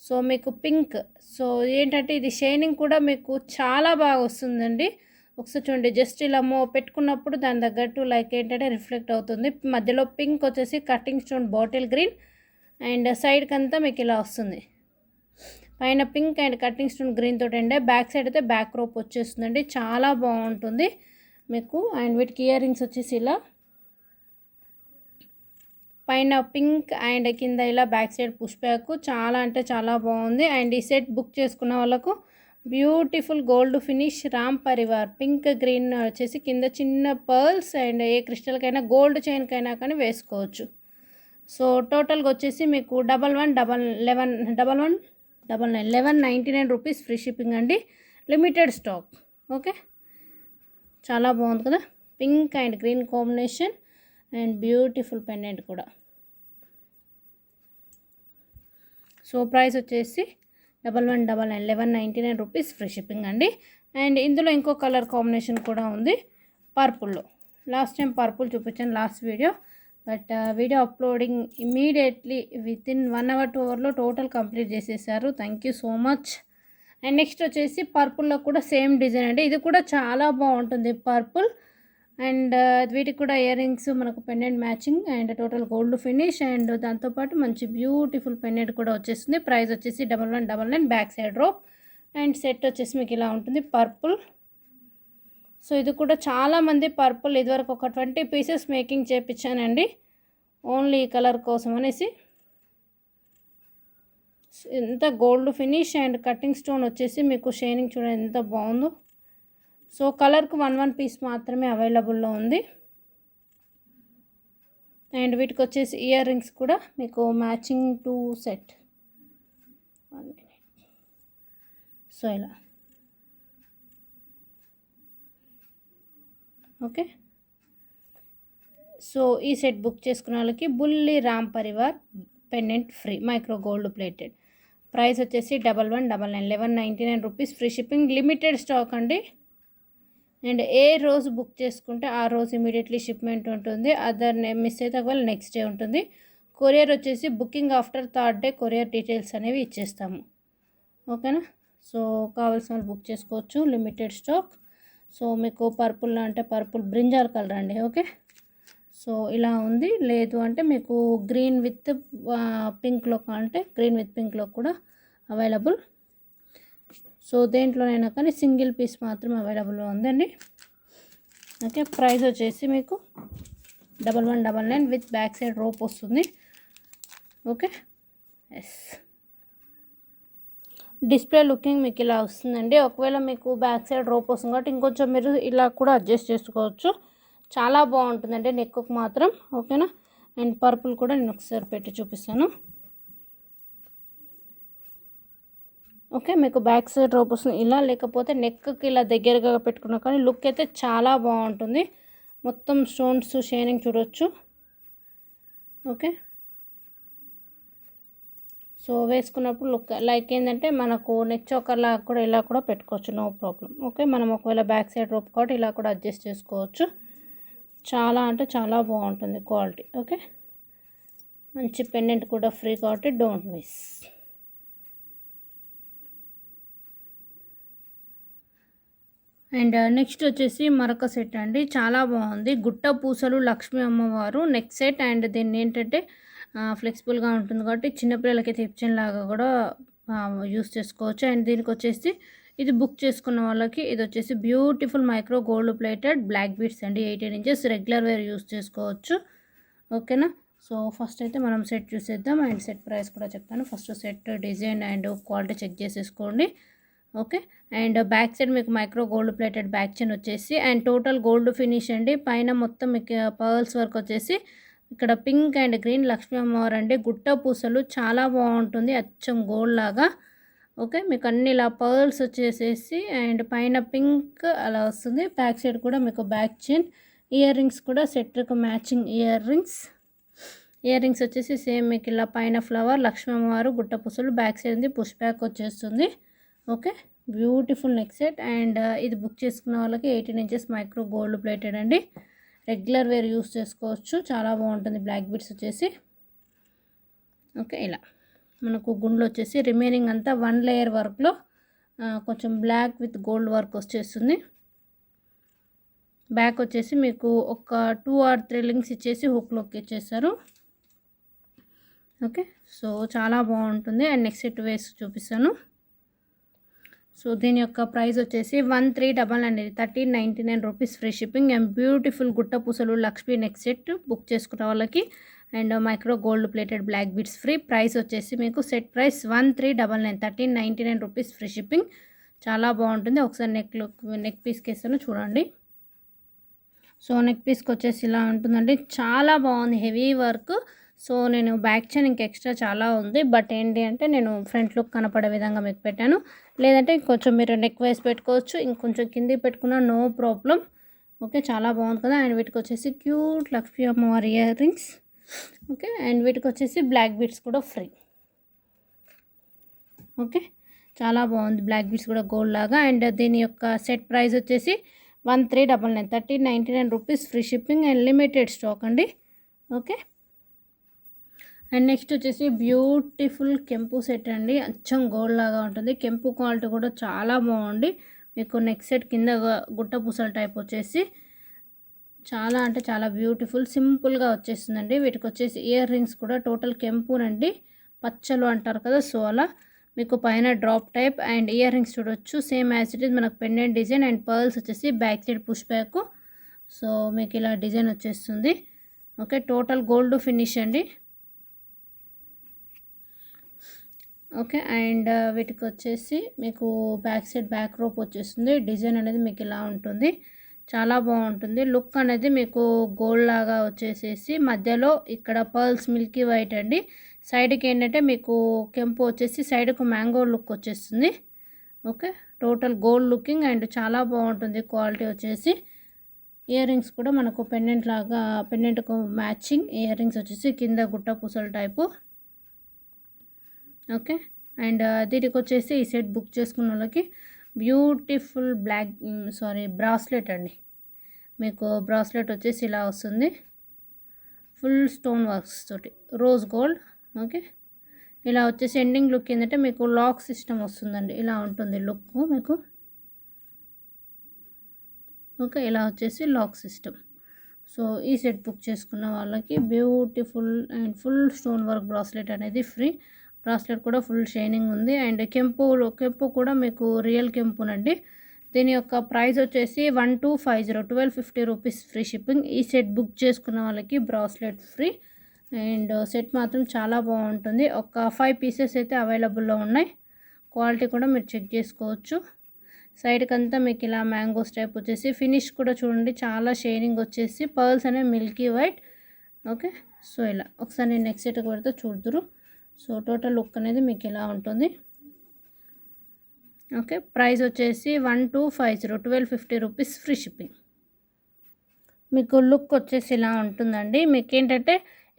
సో మీకు పింక్, సో ఏంటంటే ఇది షైనింగ్ కూడా మీకు చాలా బాగా వస్తుందండి. ఒకసారి చూడండి, జస్ట్ ఇలా పెట్టుకున్నప్పుడు దాని తగ్గట్టు లైక్ ఏంటంటే రిఫ్లెక్ట్ అవుతుంది. మధ్యలో పింక్ వచ్చేసి cutting stone bottle green and సైడ్కి అంతా మీకు ఇలా వస్తుంది. పైన pink and cutting stone green తోటి అండి. బ్యాక్ సైడ్ అయితే బ్యాక్ రోప్ వచ్చేస్తుందండి, చాలా బాగుంటుంది మీకు. అండ్ వీటికి ఇయర్ రింగ్స్ వచ్చేసి ఇలా పైన పింక్ అండ్ కింద ఇలా బ్యాక్ సైడ్ పుష్ బ్యాక్, చాలా అంటే చాలా బాగుంది. అండ్ ఈ సెట్ బుక్ చేసుకున్న వాళ్ళకు beautiful gold finish Ram Parivar pink green వచ్చేసి కింద చిన్న పర్ల్స్ అండ్ ఏ క్రిస్టల్కైనా గోల్డ్ చైన్కైనా కానీ వేసుకోవచ్చు. సో టోటల్గా వచ్చేసి మీకు 1199 రూపీస్ ఫ్రీ షిప్పింగ్ అండి, లిమిటెడ్ స్టాక్. ఓకే, చాలా బాగుంది కదా, pink and green combination and beautiful pendant కూడా. సో ప్రైస్ వచ్చేసి 1199 రూపీస్ ఫ్రీ షిప్పింగ్ అండి. అండ్ ఇందులో ఇంకో కలర్ కాంబినేషన్ కూడా ఉంది పర్పుల్లో. లాస్ట్ టైం పర్పుల్ చూపించాను last video, but video uploading immediately within 1 hour 2 hourలో టోటల్ కంప్లీట్ చేసేసారు. Thank you so much. And next వచ్చేసి పర్పుల్లో కూడా సేమ్ డిజైన్ అండి, ఇది కూడా చాలా బాగుంటుంది పర్పుల్. అండ్ వీటికి కూడా ఇయర్ రింగ్స్ మనకు pendant matching and total gold finish and దాంతోపాటు మంచి బ్యూటిఫుల్ పెండెంట్ కూడా వచ్చేస్తుంది. ప్రైస్ వచ్చేసి 1199 back side rope and set వచ్చేసి మీకు ఇలా ఉంటుంది పర్పుల్. సో ఇది కూడా చాలామంది పర్పుల్ ఇదివరకు ఒక 20 పీసెస్ మేకింగ్ చేయించానండి ఓన్లీ ఈ కలర్ కోసం అనేసి. ఎంత gold finish and cutting stone వచ్చేసి మీకు షైనింగ్ చూడండి ఎంత బాగుందో. సో కలర్కి 1 పీస్ మాత్రమే అవైలబుల్లో ఉంది. అండ్ వీటికి వచ్చేసి ఇయర్ రింగ్స్ కూడా మీకు matching to set. 1 minute. So ఇలా ఓకే. సో ఈ సెట్ బుక్ చేసుకున్న వాళ్ళకి బుల్లి Ram Parivar pendant free micro gold plated. Price వచ్చేసి 1199 rupees free shipping, limited stock అండి. అండ్ ఏ రోజు బుక్ చేసుకుంటే ఆ రోజు ఇమీడియట్లీ షిప్మెంట్ ఉంటుంది, అదర్ మిస్ అయితే ఒకవేళ నెక్స్ట్ డే ఉంటుంది. కొరియర్ వచ్చేసి booking after 3rd day courier details అనేవి ఇచ్చేస్తాము. ఓకేనా, సో కావాల్సిన వాళ్ళు బుక్ చేసుకోవచ్చు, లిమిటెడ్ స్టాక్. సో మీకు పర్పుల్లో అంటే పర్పుల్ బ్రింజాల్ కలర్ అండి. ఓకే, సో ఇలా ఉంది. లేదు అంటే మీకు గ్రీన్ విత్ పింక్లో అంటే గ్రీన్ విత్ పింక్లో కూడా అవైలబుల్. సో దేంట్లోనైనా కానీ సింగిల్ పీస్ మాత్రం అవైలబుల్గా ఉందండి. ఓకే, ప్రైస్ వచ్చేసి మీకు 1199 విత్ బ్యాక్ సైడ్ రోప్ వస్తుంది. Okay, yes. డిస్ప్లే లుకింగ్ మీకు ఇలా వస్తుందండి. ఒకవేళ మీకు బ్యాక్ సైడ్ రోప్ వస్తుంది కాబట్టి ఇంకొంచెం మీరు ఇలా కూడా అడ్జస్ట్ చేసుకోవచ్చు, చాలా బాగుంటుందండి నెక్కు మాత్రం. ఓకేనా, అండ్ పర్పుల్ కూడా నేను ఒకసారి పెట్టి చూపిస్తాను. ఓకే, మీకు బ్యాక్ సైడ్ రోప్ వస్తుంది ఇలా, లేకపోతే నెక్కి ఇలా దగ్గరగా పెట్టుకున్నా కానీ లుక్ అయితే చాలా బాగుంటుంది. మొత్తం స్టోన్స్ షైనింగ్ చూడొచ్చు. ఓకే, సో వేసుకున్నప్పుడు లుక్ లైక్ ఏంటంటే మనకు నెక్ చోకర్లా కూడా ఇలా కూడా పెట్టుకోవచ్చు, నో ప్రాబ్లం. ఓకే, మనం ఒకవేళ బ్యాక్ సైడ్ రోప్ కాబట్టి ఇలా కూడా అడ్జస్ట్ చేసుకోవచ్చు. చాలా అంటే చాలా బాగుంటుంది క్వాలిటీ. ఓకే, మంచి పెండెంట్ కూడా ఫ్రీ కాబట్టి డోంట్ మిస్. అండ్ నెక్స్ట్ వచ్చేసి మరొక సెట్ అండి, చాలా బాగుంది. గుట్ట పూసలు లక్ష్మీ అమ్మవారు నెక్ సెట్. అండ్ దీన్ని ఏంటంటే ఫ్లెక్సిబుల్గా ఉంటుంది కాబట్టి చిన్నపిల్లలకి కిచెన్ లాగా కూడా యూస్ చేసుకోవచ్చు. అండ్ దీనికి వచ్చేసి ఇది బుక్ చేసుకున్న వాళ్ళకి ఇది వచ్చేసి beautiful micro gold plated black beads అండి, 18 inches రెగ్యులర్ వేర్ యూస్ చేసుకోవచ్చు. ఓకేనా, సో ఫస్ట్ అయితే మనం సెట్ చూసేద్దాం అండ్ సెట్ ప్రైస్ కూడా చెప్తాను. First set design and quality check చేసేసుకోండి. ఓకే, అండ్ బ్యాక్ సైడ్ మీకు micro gold plated back chain వచ్చేసి అండ్ టోటల్ గోల్డ్ ఫినిష్ అండి. పైన మొత్తం మీకు పర్ల్స్ వర్క్ వచ్చేసి ఇక్కడ పింక్ అండ్ గ్రీన్ లక్ష్మీ అమ్మవారు అండి, గుట్ట పూసలు చాలా బాగుంటుంది అచ్చం గోల్డ్ లాగా. ఓకే, మీకు అన్ని ఇలా పర్ల్స్ వచ్చేసేసి అండ్ పైన పింక్ అలా వస్తుంది. బ్యాక్ సైడ్ కూడా మీకు బ్యాక్ చైన్, ఇయర్ రింగ్స్ కూడా సెట్కు మ్యాచింగ్ ఇయర్ రింగ్స్ వచ్చేసి సేమ్ మీకు ఇలా పైన ఫ్లవర్ లక్ష్మీ అమ్మవారు గుట్ట పూసలు, బ్యాక్ సైడ్ ఉంది పుష్ బ్యాక్ వచ్చేస్తుంది. Okay, beautiful neck set. And ఇది బుక్ చేసుకున్న వాళ్ళకి 18 inches మైక్రో గోల్డ్ ప్లేటెడ్ అండి, రెగ్యులర్ వేర్ యూస్ చేసుకోవచ్చు, చాలా బాగుంటుంది. బ్లాక్ బీడ్స్ వచ్చేసి ఓకే ఇలా మనకు గుండ్లు వచ్చేసి రిమైనింగ్ అంతా 1 layer వర్క్లో కొంచెం బ్లాక్ విత్ గోల్డ్ వర్క్ వచ్చేస్తుంది. బ్యాక్ వచ్చేసి మీకు ఒక 2 or 3 లింక్స్ ఇచ్చేసి హుక్లోకి ఇచ్చేస్తారు. ఓకే, సో చాలా బాగుంటుంది. అండ్ నెక్స్ట్ సెట్ వేసి చూపిస్తాను. సో దీని యొక్క ప్రైస్ వచ్చేసి 1399 అండి, 1399 rupees free shipping. And beautiful గుట్ట పూసలు లక్ష్మీ నెక్ సెట్ బుక్ చేసుకున్న వాళ్ళకి and micro gold plated black beads free. Price వచ్చేసి మీకు set price 1399, 1399 rupees free shipping. చాలా బాగుంటుంది. ఒకసారి నెక్ పీస్కి వేస్తాను చూడండి. సో నెక్ పీస్కి వచ్చేసి ఇలా ఉంటుందండి, చాలా బాగుంది, హెవీ వర్క్. సో నేను బ్యాక్ చైన్ ఇంక ఎక్స్ట్రా చాలా ఉంది, బట్ ఏంటి అంటే నేను ఫ్రంట్ లుక్ కనపడే విధంగా మీకు పెట్టాను. లేదంటే ఇంకొంచెం మీరు నెక్ వైస్ పెట్టుకోవచ్చు, ఇంకొంచెం కింది పెట్టుకున్నా నో ప్రాబ్లం. ఓకే, చాలా బాగుంది కదా. అండ్ వీటికి వచ్చేసి క్యూట్ లక్ష్మీ అమ్మవారి ఇయర్ రింగ్స్. ఓకే, అండ్ వీటికి వచ్చేసి బ్లాక్ బీడ్స్ కూడా ఫ్రీ. ఓకే, చాలా బాగుంది, బ్లాక్ బీడ్స్ కూడా గోల్డ్ లాగా. అండ్ దీని యొక్క సెట్ ప్రైస్ వచ్చేసి 1399, 1399 rupees free shipping and limited stock అండి. ఓకే, అండ్ నెక్స్ట్ వచ్చేసి బ్యూటిఫుల్ కెంపు సెట్ అండి, అచ్చం గోల్డ్ లాగా ఉంటుంది. కెంపు క్వాలిటీ కూడా చాలా బాగుంది. మీకు నెక్ సెట్ కింద గుట్ట పూసల టైప్ వచ్చేసి చాలా అంటే చాలా బ్యూటిఫుల్ సింపుల్గా వచ్చేస్తుందండి. వీటికి వచ్చేసి ఇయర్ రింగ్స్ కూడా టోటల్ కెంపునండి, పచ్చలు అంటారు కదా, సో అలా మీకు పైన drop type and ear rings చూడొచ్చు సేమ్ యాజ్ ఇట్ ఈజ్. మనకు పెండెంట్ డిజైన్ అండ్ పర్ల్స్ వచ్చేసి back side push back. So మీకు ఇలా డిజైన్ వచ్చేస్తుంది. ఓకే, టోటల్ గోల్డ్ ఫినిష్ అండి. ఓకే, అండ్ వీటికి వచ్చేసి మీకు బ్యాక్ సైడ్ బ్యాక్ రోప్ వచ్చేస్తుంది. డిజైన్ అనేది మీకు ఇలా ఉంటుంది, చాలా బాగుంటుంది. లుక్ అనేది మీకు గోల్డ్ లాగా వచ్చేసేసి మధ్యలో ఇక్కడ పర్ల్స్ మిల్కీ వైట్ అండి. సైడ్కి ఏంటంటే మీకు కెంపు వచ్చేసి సైడ్కు మ్యాంగో లుక్ వచ్చేస్తుంది. Okay, total gold looking and చాలా బాగుంటుంది క్వాలిటీ వచ్చేసి. ఇయర్ రింగ్స్ కూడా మనకు పెండెంట్ లాగా, పెండెంట్కు మ్యాచింగ్ ఇయర్ రింగ్స్ వచ్చేసి కింద గుట్ట పూసల టైపు. ఓకే, అండ్ దీనికి వచ్చేసి ఈ సెట్ బుక్ చేసుకున్న వాళ్ళకి బ్యూటిఫుల్ బ్రాస్లెట్ అండి. మీకు బ్రాస్లెట్ వచ్చేసి ఇలా వస్తుంది, ఫుల్ స్టోన్ వర్క్స్ తోటి, రోజ్ గోల్డ్. ఓకే, ఇలా వచ్చేసి ఎండింగ్ లుక్ ఏంటంటే మీకు లాక్ సిస్టమ్ వస్తుందండి, ఇలా ఉంటుంది లుక్ మీకు. ఓకే, ఇలా వచ్చేసి లాక్ సిస్టమ్. సో ఈ సెట్ బుక్ చేసుకున్న వాళ్ళకి beautiful and full stone work bracelet అనేది ఫ్రీ. బ్రాస్లెట్ కూడా ఫుల్ షైనింగ్ ఉంది. అండ్ కెంపు కూడా మీకు రియల్ కెంపునండి. దీని యొక్క ప్రైస్ వచ్చేసి 1250, 1250 రూపీస్ ఫ్రీ షిప్పింగ్. ఈ సెట్ బుక్ చేసుకున్న వాళ్ళకి బ్రాస్లెట్ ఫ్రీ. అండ్ సెట్ మాత్రం చాలా బాగుంటుంది. ఒక 5 పీసెస్ అయితే అవైలబుల్లో ఉన్నాయి. క్వాలిటీ కూడా మీరు చెక్ చేసుకోవచ్చు. సైడ్కి అంతా మీకు ఇలా మ్యాంగోస్ టైప్ వచ్చేసి ఫినిష్ కూడా చూడండి, చాలా షైనింగ్ వచ్చేసి పర్ల్స్ అనేవి మిల్కీ వైట్. ఓకే, సో ఇలా ఒకసారి నేను నెక్స్ట్ సెట్కి పెడితే చూద్దురు. సో టోటల్ లుక్ అనేది మీకు ఇలా ఉంటుంది. ఓకే, ప్రైస్ వచ్చేసి 1250, 1250 రూపీస్ ఫ్రీ షిప్పింగ్. మీకు లుక్ వచ్చేసి ఇలా ఉంటుందండి. మీకు ఏంటంటే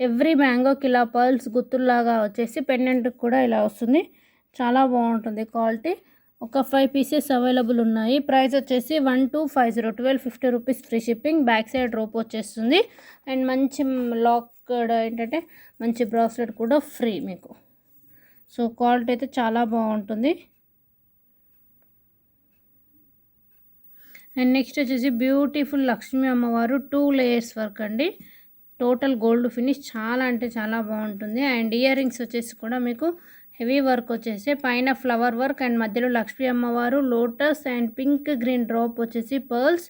ఎవ్రీ మ్యాంగోకి ఇలా పర్ల్స్ గుత్తుల్లాగా వచ్చేసి పెండెంట్కి కూడా ఇలా వస్తుంది, చాలా బాగుంటుంది క్వాలిటీ. ఒక 5 పీసెస్ అవైలబుల్ ఉన్నాయి. ప్రైస్ వచ్చేసి 1250, 1250 rupees free shipping. Back side rope వచ్చేస్తుంది అండ్ మంచి లాక్ ఏంటంటే మంచి బ్రాస్లెట్ కూడా ఫ్రీ మీకు. సో క్వాలిటీ అయితే చాలా బాగుంటుంది. అండ్ నెక్స్ట్ వచ్చేసి బ్యూటిఫుల్ లక్ష్మీ అమ్మవారు 2 లేయర్స్ వర్క్ అండి, టోటల్ గోల్డ్ ఫినిష్, చాలా అంటే చాలా బాగుంటుంది. అండ్ ఇయర్ రింగ్స్ వచ్చేసి కూడా మీకు హెవీ వర్క్ వచ్చేసి పైన ఫ్లవర్ వర్క్ అండ్ మధ్యలో లక్ష్మీ అమ్మవారు, lotus and pink green drop వచ్చేసి పర్ల్స్.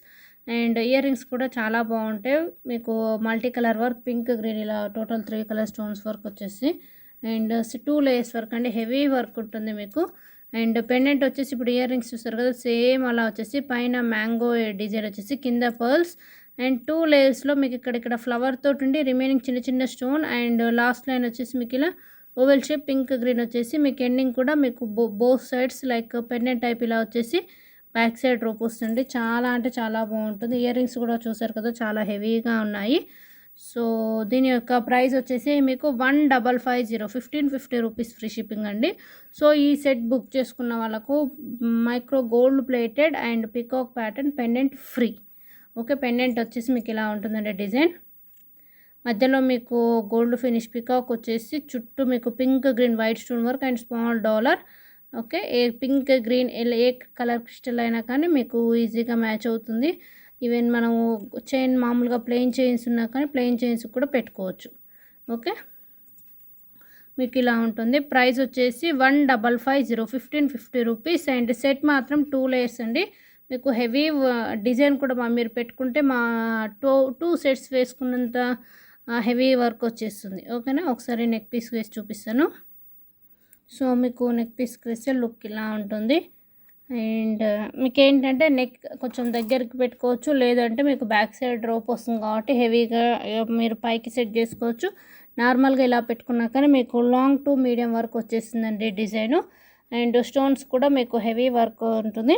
అండ్ ఇయర్ రింగ్స్ కూడా చాలా బాగుంటాయి మీకు, multi colour work, pink green ఇలా టోటల్ 3 కలర్ స్టోన్స్ వర్క్ వచ్చేసి. అండ్ 2 లేయర్స్ వర్క్ అండి, హెవీ వర్క్ ఉంటుంది మీకు. అండ్ పెండెంట్ వచ్చేసి ఇప్పుడు ఇయర్ రింగ్స్ చూస్తారు కదా, సేమ్ అలా వచ్చేసి పైన మ్యాంగో డిజైన్ వచ్చేసి కింద పర్ల్స్. అండ్ 2 లేయర్స్లో మీకు ఇక్కడ ఫ్లవర్ తోటి ఉండి రిమైనింగ్ చిన్న చిన్న స్టోన్. అండ్ లాస్ట్ లైన్ వచ్చేసి మీకు ఇలా ఓవెల్ షేప్ పింక్ గ్రీన్ వచ్చేసి మీకు ఎండింగ్ కూడా మీకు both sides like pendant type ఇలా వచ్చేసి బ్యాక్ సైడ్ రోప్ వస్తుంది, చాలా అంటే చాలా బాగుంటుంది. ఇయర్ రింగ్స్ కూడా చూసారు కదా, చాలా హెవీగా ఉన్నాయి. సో దీని యొక్క ప్రైస్ వచ్చేసి మీకు 1550, 1550 రూపీస్ ఫ్రీ షిప్పింగ్ అండి. సో ఈ సెట్ బుక్ చేసుకున్న వాళ్ళకు micro gold plated and peacock pattern pendant free. Okay, pendant వచ్చేసి మీకు ఇలా ఉంటుందండి డిజైన్, మధ్యలో మీకు గోల్డ్ ఫినిష్ పికాక్ వచ్చేసి చుట్టూ మీకు pink green white stone work and small dollar. Okay, A pink green A colour crystal అయినా కానీ మీకు ఈజీగా మ్యాచ్ అవుతుంది. ఈవెన్ మనము చైన్ మామూలుగా ప్లెయిన్ చైన్స్ ఉన్నా కానీ ప్లెయిన్ చైన్స్ కూడా పెట్టుకోవచ్చు. ఓకే, మీకు ఇలా ఉంటుంది. ప్రైస్ వచ్చేసి 1550, 1550 రూపీస్. అండ్ సెట్ మాత్రం 2 లేయర్స్ అండి. మీకు హెవీ డిజైన్ కూడా మీరు పెట్టుకుంటే మా టూ సెట్స్ వేసుకున్నంత హెవీ వర్క్ వచ్చేస్తుంది. ఓకేనా, ఒకసారి నెక్ పీస్ వేసి చూపిస్తాను. సో మీకు నెక్ పీస్కి వేస్తే లుక్ ఇలా ఉంటుంది. అండ్ మీకు ఏంటంటే నెక్ కొంచెం దగ్గరికి పెట్టుకోవచ్చు, లేదంటే మీకు బ్యాక్ సైడ్ రోప్ వస్తుంది కాబట్టి హెవీగా మీరు పైకి సెట్ చేసుకోవచ్చు. నార్మల్గా ఇలా పెట్టుకున్నా కానీ మీకు లాంగ్ టు మీడియం వర్క్ వచ్చేసిందండి డిజైను. అండ్ స్టోన్స్ కూడా మీకు హెవీ వర్క్ ఉంటుంది.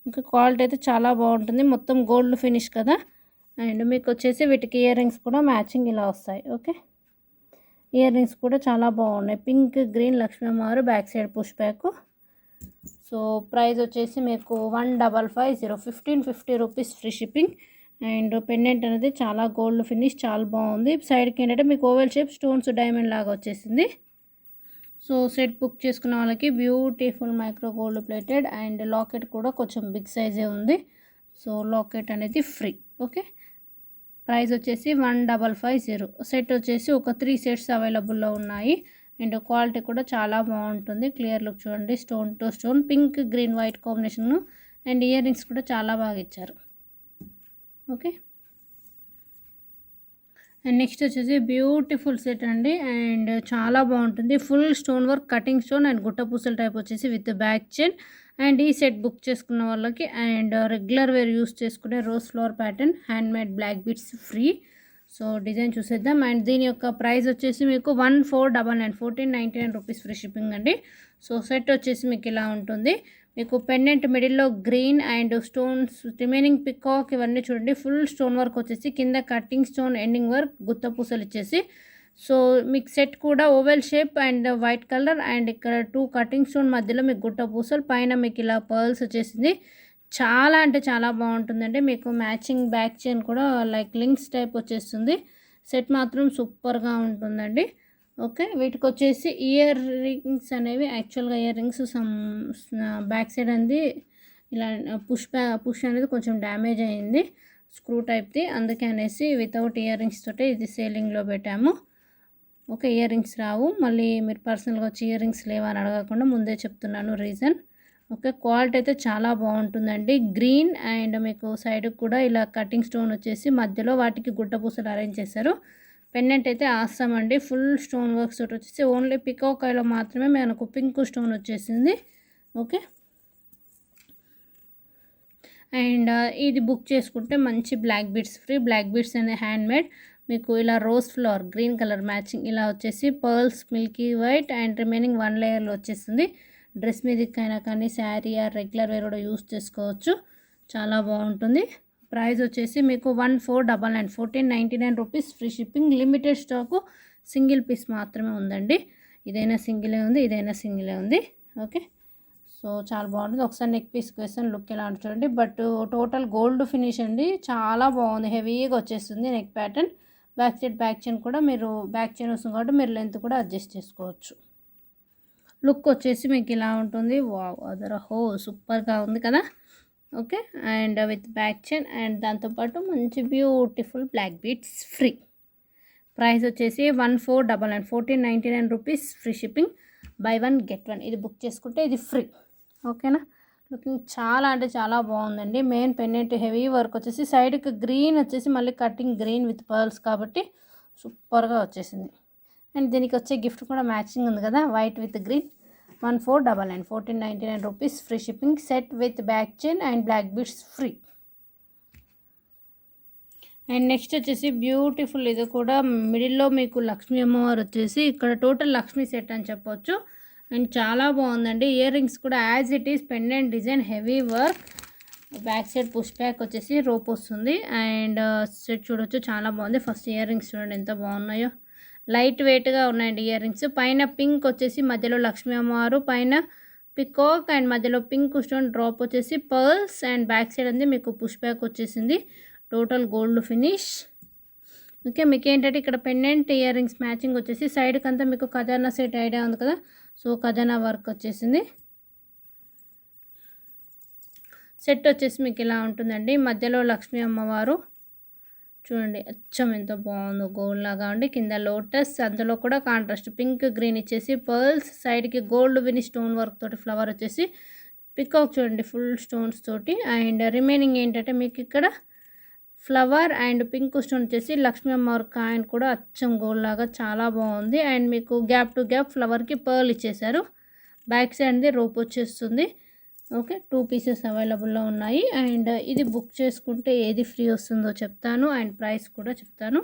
ఇంకా క్వాలిటీ అయితే చాలా బాగుంటుంది. మొత్తం గోల్డ్ ఫినిష్ కదా. అండ్ మీకు వచ్చేసి వీటికి ఇయర్ రింగ్స్ కూడా మ్యాచింగ్ ఇలా వస్తాయి. ఓకే, ఇయర్ రింగ్స్ కూడా చాలా బాగున్నాయి. పింక్ గ్రీన్ లక్ష్మీ అమ్మవారు back side push back. So price వచ్చేసి మీకు 1550, 1550 rupees free shipping. And pendant అనేది చాలా గోల్డ్ ఫినిష్, చాలా బాగుంది. సైడ్కి ఏంటంటే మీకు ఓవెల్ షేప్ స్టోన్స్ డైమండ్ లాగా వచ్చేసింది. సో సెట్ బుక్ చేసుకున్న వాళ్ళకి beautiful micro gold plated and locket కూడా కొంచెం బిగ్ సైజే ఉంది. సో లాకెట్ అనేది ఫ్రీ. ఓకే, ప్రైస్ వచ్చేసి 1550. సెట్ వచ్చేసి ఒక 3 సెట్స్ అవైలబుల్లో ఉన్నాయి. అండ్ క్వాలిటీ కూడా చాలా బాగుంటుంది. క్లియర్ లుక్ చూడండి, stone to stone pink green white combination. And ear rings కూడా చాలా బాగా ఇచ్చారు. ఓకే, అండ్ నెక్స్ట్ వచ్చేసి బ్యూటిఫుల్ సెట్ అండి. అండ్ చాలా బాగుంటుంది. Full stone work, cutting stone and గుట్ట పూసల టైప్ వచ్చేసి విత్ బ్యాక్ చైన్. అండ్ ఈ సెట్ బుక్ చేసుకున్న వాళ్ళకి అండ్ రెగ్యులర్ వేర్ యూస్ చేసుకునే rose flower pattern hand made black beads free. So design చూసేద్దాం. అండ్ దీని యొక్క ప్రైస్ వచ్చేసి మీకు 1499, 1499 రూపీస్ ఫ్రీ షిప్పింగ్ అండి. సో సెట్ వచ్చేసి మీకు ఇలా ఉంటుంది. మీకు పెండెంట్ మిడిల్లో green and stones, remaining peacock ఇవన్నీ చూడండి. ఫుల్ స్టోన్ వర్క్ వచ్చేసి కింద కటింగ్ స్టోన్ ఎండింగ్ వర్క్ గుత్త పూసలు ఇచ్చేసి. సో మీకు సెట్ కూడా oval shape and white colour and ఇక్కడ 2 కటింగ్ స్టోన్ మధ్యలో మీకు గుట్ట పూసలు, పైన మీకు ఇలా పర్ల్స్ వచ్చేసింది. చాలా అంటే చాలా బాగుంటుందండి. మీకు మ్యాచింగ్ బ్యాక్ చైన్ కూడా లైక్ లింక్స్ టైప్ వచ్చేస్తుంది. సెట్ మాత్రం సూపర్గా ఉంటుందండి. ఓకే, వీటికి వచ్చేసి ఇయర్ రింగ్స్ అనేవి యాక్చువల్గా ఇయర్ రింగ్స్ బ్యాక్ సైడ్ అనేది ఇలా పుష్ అనేది కొంచెం డ్యామేజ్ అయింది స్క్రూ టైప్ది. అందుకే అనేసి వితౌట్ ఇయర్ రింగ్స్ తోటే ఇది సేలింగ్లో పెట్టాము. ఓకే, ఇయర్ రింగ్స్ రావు. మళ్ళీ మీరు పర్సనల్గా వచ్చి ఇయర్ రింగ్స్ లేవని అడగకుండా ముందే చెప్తున్నాను రీజన్. ఓకే, క్వాలిటీ అయితే చాలా బాగుంటుందండి. గ్రీన్ అండ్ మీకు సైడ్ కూడా ఇలా కటింగ్ స్టోన్ వచ్చేసి మధ్యలో వాటికి గుడ్డ పూసలు అరేంజ్ చేశారు. పెండెంట్ అయితే ఆసమ్ అండి. ఫుల్ స్టోన్ వర్క్స్ తోటి వచ్చేసి ఓన్లీ పికాకాయలో మాత్రమే మనకు పింక్ స్టోన్ వచ్చేసింది. ఓకే, అండ్ ఇది బుక్ చేసుకుంటే మంచి black beads free. Black beads అనే హ్యాండ్ మేడ్ మీకు ఇలా rose flower green colour matching ఇలా వచ్చేసి pearls milky white and remaining 1 లేయర్లో వచ్చేస్తుంది. డ్రెస్ మీదకైనా కానీ శారీ ఆర్ రెగ్యులర్ వేర్ కూడా యూస్ చేసుకోవచ్చు. చాలా బాగుంటుంది. ప్రైస్ వచ్చేసి మీకు 1499, 1499 rupees free shipping. Limited stock, single piece మాత్రమే ఉందండి. ఇదైనా సింగిలే ఉంది, ఇదైనా సింగిలే ఉంది. ఓకే, సో చాలా బాగుంటుంది. ఒకసారి నెక్ పీస్కి వేస్తాను, లుక్ ఎలా ఉంటుంది చూడండి. బట్ టోటల్ గోల్డ్ ఫినిష్ అండి, చాలా బాగుంది. హెవీగా వచ్చేస్తుంది neck pattern. Back side back chain కూడా మీరు బ్యాక్ చైన్ వస్తుంది కాబట్టి మీరు లెంత్ కూడా అడ్జస్ట్ చేసుకోవచ్చు. లుక్ వచ్చేసి మీకు ఇలా ఉంటుంది. వావ్, అదర్ సూపర్గా ఉంది కదా. Okay, and with back chain and దాంతోపాటు మంచి beautiful black beads free. Price వచ్చేసి 1499, 1499 rupees free shipping. Buy 1 get 1 ఇది బుక్ చేసుకుంటే ఇది ఫ్రీ. ఓకేనా, లుకింగ్ చాలా అంటే చాలా బాగుందండి. మెయిన్ పెండెంట్ హెవీ వర్క్ వచ్చేసి సైడ్కి గ్రీన్ వచ్చేసి మళ్ళీ కటింగ్ గ్రీన్ విత్ పర్ల్స్ కాబట్టి సూపర్గా వచ్చేసింది. అండ్ దీనికి వచ్చే గిఫ్ట్ కూడా మ్యాచింగ్ ఉంది కదా, white with green. 1499, 1499 rupees free shipping. Set with back chain and black beads free. And next వచ్చేసి బ్యూటిఫుల్, ఇది కూడా మిడిల్లో మీకు లక్ష్మీ అమ్మవారు వచ్చేసి ఇక్కడ టోటల్ లక్ష్మీ సెట్ అని చెప్పొచ్చు. అండ్ చాలా బాగుందండి. ఇయర్ రింగ్స్ కూడా as it is pendant design heavy work. Back side push back వచ్చేసి రోప్ వస్తుంది. అండ్ సెట్ చూడొచ్చు, చాలా బాగుంది. ఫస్ట్ ఇయర్ రింగ్స్ చూడండి ఎంత బాగున్నాయో, లైట్ వెయిట్గా ఉన్నాయండి ఇయర్ రింగ్స్. పైన పింక్ వచ్చేసి మధ్యలో లక్ష్మీ అమ్మవారు, పైన పికాక్ అండ్ మధ్యలో పింక్ స్టోన్ డ్రాప్ వచ్చేసి పర్ల్స్ అండ్ బ్యాక్ సైడ్ అంది మీకు పుష్ బ్యాక్ వచ్చేసింది. Total gold finish. ఓకే, మీకు ఏంటంటే ఇక్కడ పెండెంట్ ఇయర్ రింగ్స్ మ్యాచింగ్ వచ్చేసి సైడ్కి అంతా మీకు ఖజానా సెట్ ఐడియా ఉంది కదా, సో ఖజానా వర్క్ వచ్చేసింది. సెట్ వచ్చేసి మీకు ఇలా ఉంటుందండి. మధ్యలో లక్ష్మీ అమ్మవారు చూడండి అచ్చం ఎంత బాగుందో గోల్డ్ లాగా ఉండి, కింద లోటస్, అందులో కూడా కాంట్రాస్ట్ పింక్ గ్రీన్ ఇచ్చేసి పర్ల్స్, సైడ్కి గోల్డ్ విని స్టోన్ వర్క్ తోటి ఫ్లవర్ వచ్చేసి పికాక్ చూడండి ఫుల్ స్టోన్స్ తోటి. అండ్ రిమైనింగ్ ఏంటంటే మీకు ఇక్కడ ఫ్లవర్ అండ్ పింక్ స్టోన్ వచ్చేసి లక్ష్మీ అమ్మవారి కాయిన్ కూడా అచ్చం గోల్డ్ లాగా చాలా బాగుంది. అండ్ మీకు గ్యాప్ టు గ్యాప్ ఫ్లవర్కి పర్ల్ ఇచ్చేసారు. బ్యాక్ సైడ్ది రోప్ వచ్చేస్తుంది. ఓకే, 2 పీసెస్ అవైలబుల్లో ఉన్నాయి. అండ్ ఇది బుక్ చేసుకుంటే ఏది ఫ్రీ వస్తుందో చెప్తాను అండ్ ప్రైస్ కూడా చెప్తాను.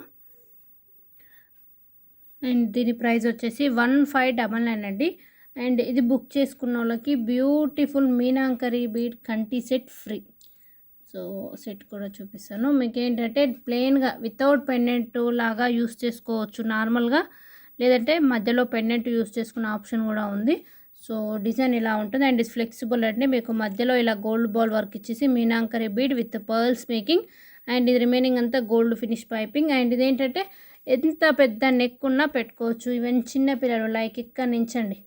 అండ్ దీని ప్రైస్ వచ్చేసి 1599 అండి. అండ్ ఇది బుక్ చేసుకున్న వాళ్ళకి బ్యూటిఫుల్ మీనాంకరీ బీడ్ కంటి సెట్ ఫ్రీ. సో సెట్ కూడా చూపిస్తాను మీకు. ఏంటంటే ప్లెయిన్గా వితౌట్ పెండెంట్ లాగా యూస్ చేసుకోవచ్చు నార్మల్గా, లేదంటే మధ్యలో పెండెంట్ యూస్ చేసుకునే ఆప్షన్ కూడా ఉంది. సో డిజైన్ ఇలా ఉంటుంది అండ్ ఇస్ ఫ్లెక్సిబుల్ అంటే మీకు మధ్యలో ఇలా గోల్డ్ బాల్ వర్క్ ఇచ్చేసి meenakari bead with pearls making. And ఇది రిమైనింగ్ అంతా గోల్డ్ ఫినిష్ పైపింగ్. అండ్ ఇది ఏంటంటే ఎంత పెద్ద నెక్ ఉన్నా పెట్టుకోవచ్చు. ఈవెన్ చిన్నపిల్లలు లైక్ ఇక్కడ నుంచండి.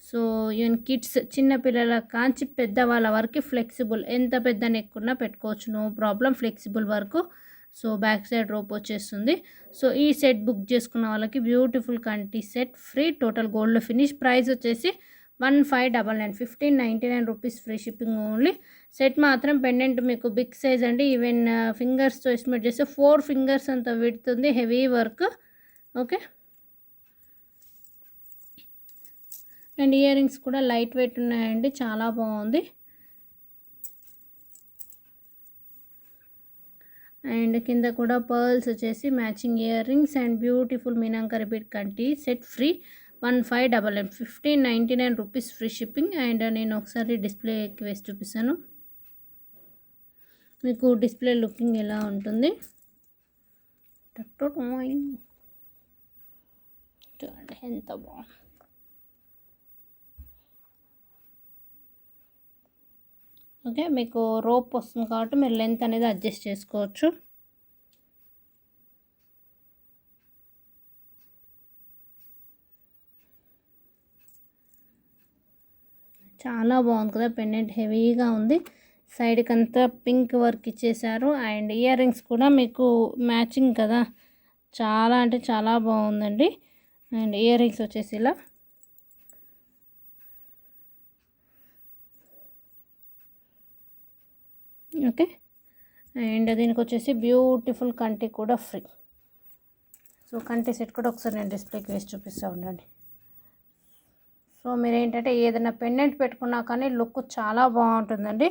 సో ఈవెన్ కిడ్స్ చిన్నపిల్లల కాంచి పెద్దవాళ్ళ వరకు ఫ్లెక్సిబుల్, ఎంత పెద్ద నెక్ ఉన్నా పెట్టుకోవచ్చు, నో ప్రాబ్లం, ఫ్లెక్సిబుల్ వరకు. సో బ్యాక్ సైడ్ రోప్ వచ్చేస్తుంది. సో ఈ సెట్ బుక్ చేసుకున్న వాళ్ళకి బ్యూటిఫుల్ కంటి set free, total gold finish. Price వచ్చేసి 1599, 1599 rupees, free shipping only. Set మాత్రం పెండెంట్ మీకు బిగ్ సైజ్ అండి. ఈవెన్ ఫింగర్స్తో ఎస్టిమేట్ చేస్తే 4 ఫింగర్స్ అంత విడుతుంది, heavy work. Okay, and ear rings కూడా లైట్ వెయిట్ ఉన్నాయండి, చాలా బాగుంది. అండ్ కింద కూడా పర్ల్స్ వచ్చేసి matching ear rings and beautiful మీనాంకరీ bead కంటి set free 1599, 1599 rupees, free shipping. And నేను ఒకసారి డిస్ప్లేకి వేసి చూపిస్తాను మీకు డిస్ప్లే లుకింగ్ ఎలా ఉంటుంది. చూడండి ఎంత బాగుంది. ఓకే, మీకు రోప్ వస్తుంది కాబట్టి మీరు లెంత్ అనేది అడ్జస్ట్ చేసుకోవచ్చు. చాలా బాగుంది కదా, పెండెంట్ హెవీగా ఉంది, సైడ్కి అంతా పింక్ వర్క్ ఇచ్చేసారు. అండ్ ఇయర్ రింగ్స్ కూడా మీకు మ్యాచింగ్ కదా, చాలా అంటే చాలా బాగుందండి. అండ్ ఇయర్ రింగ్స్ వచ్చేసి ఇలా ఓకే. అండ్ దీనికి వచ్చేసి బ్యూటిఫుల్ కంటి కూడా ఫ్రీ. సో కంటి సెట్ కూడా ఒకసారి నేను డిస్ప్లేకి వేసి చూపిస్తూ ఉండండి. సో మీరు ఏంటంటే ఏదైనా పెండెంట్ పెట్టుకున్నా కానీ లుక్ చాలా బాగుంటుందండి.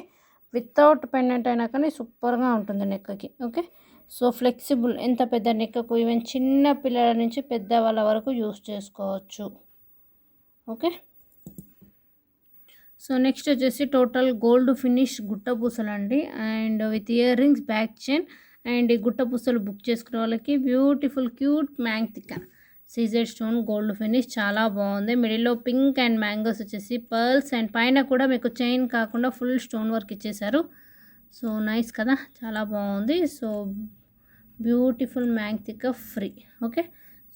వితౌట్ పెండెంట్ అయినా కానీ సూపర్గా ఉంటుంది నెక్కి. ఓకే, సో ఫ్లెక్సిబుల్, ఎంత పెద్ద నెక్కు ఈవెన్ చిన్న పిల్లల నుంచి పెద్దవాళ్ళ వరకు యూస్ చేసుకోవచ్చు. ఓకే, సో నెక్స్ట్ వచ్చేసి టోటల్ గోల్డ్ ఫినిష్ గుట్ట పూసలు అండి. And with ear rings, back chain. And ఈ గుట్ట పూసలు బుక్ చేసుకునే వాళ్ళకి beautiful cute maangtikka CZ stone gold finish, చాలా బాగుంది. మిడిల్లో పింక్ అండ్ మ్యాంగోస్ వచ్చేసి పర్ల్స్, అండ్ పైన కూడా మీకు చైన్ కాకుండా ఫుల్ స్టోన్ వర్క్ ఇచ్చేసారు. సో నైస్ కదా, చాలా బాగుంది. So beautiful maangtikka free. Okay,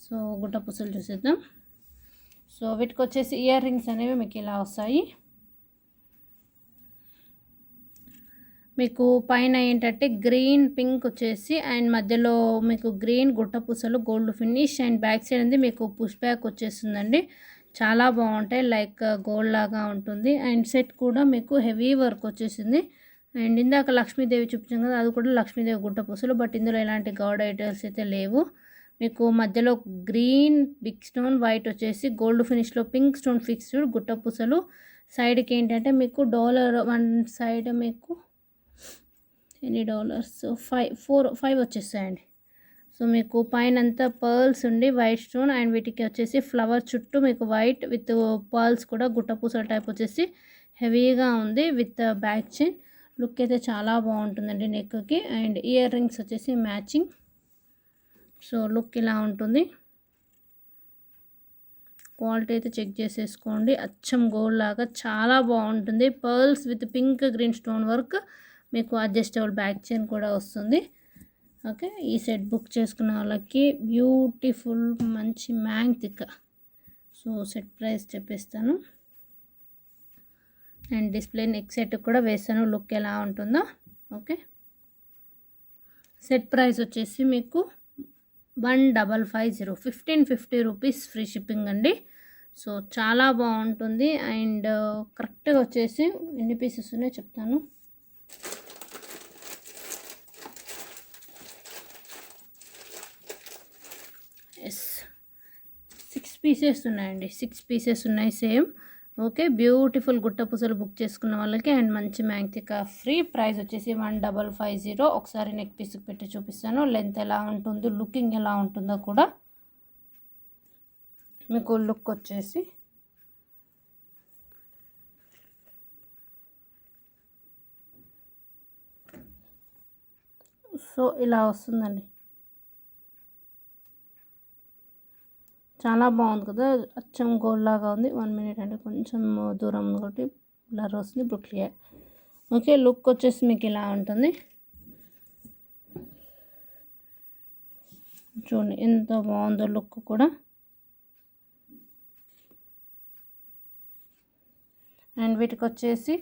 so గుట్ట పూసలు చూసేద్దాం. సో వీటికి వచ్చేసి ఇయర్ రింగ్స్ అనేవి మీకు ఇలా వస్తాయి. మీకు పైన ఏంటంటే గ్రీన్ పింక్ వచ్చేసి అండ్ మధ్యలో మీకు గ్రీన్ గుట్ట పూసలు gold finish, and back side అనేది మీకు పుష్ బ్యాక్ వచ్చేస్తుందండి, చాలా బాగుంటాయి, లైక్ గోల్డ్ లాగా ఉంటుంది. అండ్ సెట్ కూడా మీకు హెవీ వర్క్ వచ్చేసింది. అండ్ ఇందాక లక్ష్మీదేవి చూపించాం కదా, అది కూడా లక్ష్మీదేవి గుట్ట పూసలు, బట్ ఇందులో ఎలాంటి గౌడ్ ఐటమ్స్ అయితే లేవు. మీకు మధ్యలో గ్రీన్ బిగ్ స్టోన్, వైట్ వచ్చేసి గోల్డ్ ఫినిష్లో పింక్ స్టోన్ ఫిక్స్డ్ గుట్ట పూసలు. సైడ్కి ఏంటంటే మీకు డాలర్ వన్ సైడ్ మీకు ఎన్ని డాలర్స్, 5 వచ్చేస్తాయండి. సో మీకు పైన అంతా పర్ల్స్ ఉండి వైట్ స్టోన్, అండ్ వీటికి వచ్చేసి ఫ్లవర్ చుట్టూ మీకు వైట్ విత్ పర్ల్స్ కూడా గుట్ట పూసల టైప్ వచ్చేసి హెవీగా ఉంది విత్ బ్యాక్ చైన్. లుక్ అయితే చాలా బాగుంటుందండి నెక్కి. అండ్ ఇయర్ రింగ్స్ వచ్చేసి మ్యాచింగ్. సో లుక్ ఇలా ఉంటుంది. క్వాలిటీ అయితే చెక్ చేసేసుకోండి, అచ్చం గోల్డ్ లాగా చాలా బాగుంటుంది. Pearls with pink green stone work, మీకు అడ్జస్టబుల్ బ్యాక్ చైన్ కూడా వస్తుంది. ఓకే, ఈ సెట్ బుక్ చేసుకున్న వాళ్ళకి బ్యూటిఫుల్ మంచి మ్యాంగ్తిక. సో సెట్ ప్రైస్ చెప్పేస్తాను. అండ్ డిస్ప్లే నెక్ సెట్ కూడా వేసాను, లుక్ ఎలా ఉంటుందో. ఓకే, సెట్ ప్రైస్ వచ్చేసి మీకు 1550, 1550 రూపీస్ ఫ్రీ షిప్పింగ్ అండి. సో చాలా బాగుంటుంది. అండ్ కరెక్ట్గా వచ్చేసి ఎన్ని పీసెస్ ఉన్నాయో చెప్తాను. ఎస్, 6 పీసెస్ ఉన్నాయండి, 6 పీసెస్ ఉన్నాయి సేమ్. ఓకే, బ్యూటిఫుల్ గుట్ట పూసలు బుక్ చేసుకున్న వాళ్ళకి అండ్ మంచి మ్యాంగ్తిక ఫ్రీ. ప్రైస్ వచ్చేసి 1550. ఒకసారి నెక్ పీస్ పెట్టి చూపిస్తాను, లెంత్ ఎలా ఉంటుందో, లుకింగ్ ఎలా ఉంటుందో కూడా మీకు. లుక్ వచ్చేసి సో ఇలా వస్తుందండి. చాలా బాగుంది కదా, అచ్చం గోల్డ్ లాగా ఉంది. 1 మినిట్ అంటే కొంచెం దూరం ఒకటి బ్లర్ వస్తుంది, ఇప్పుడు క్లియర్. ఓకే, లుక్ వచ్చేసి మీకు ఇలా ఉంటుంది. చూడండి ఎంత బాగుందో లుక్ కూడా. అండ్ వీటికి వచ్చేసి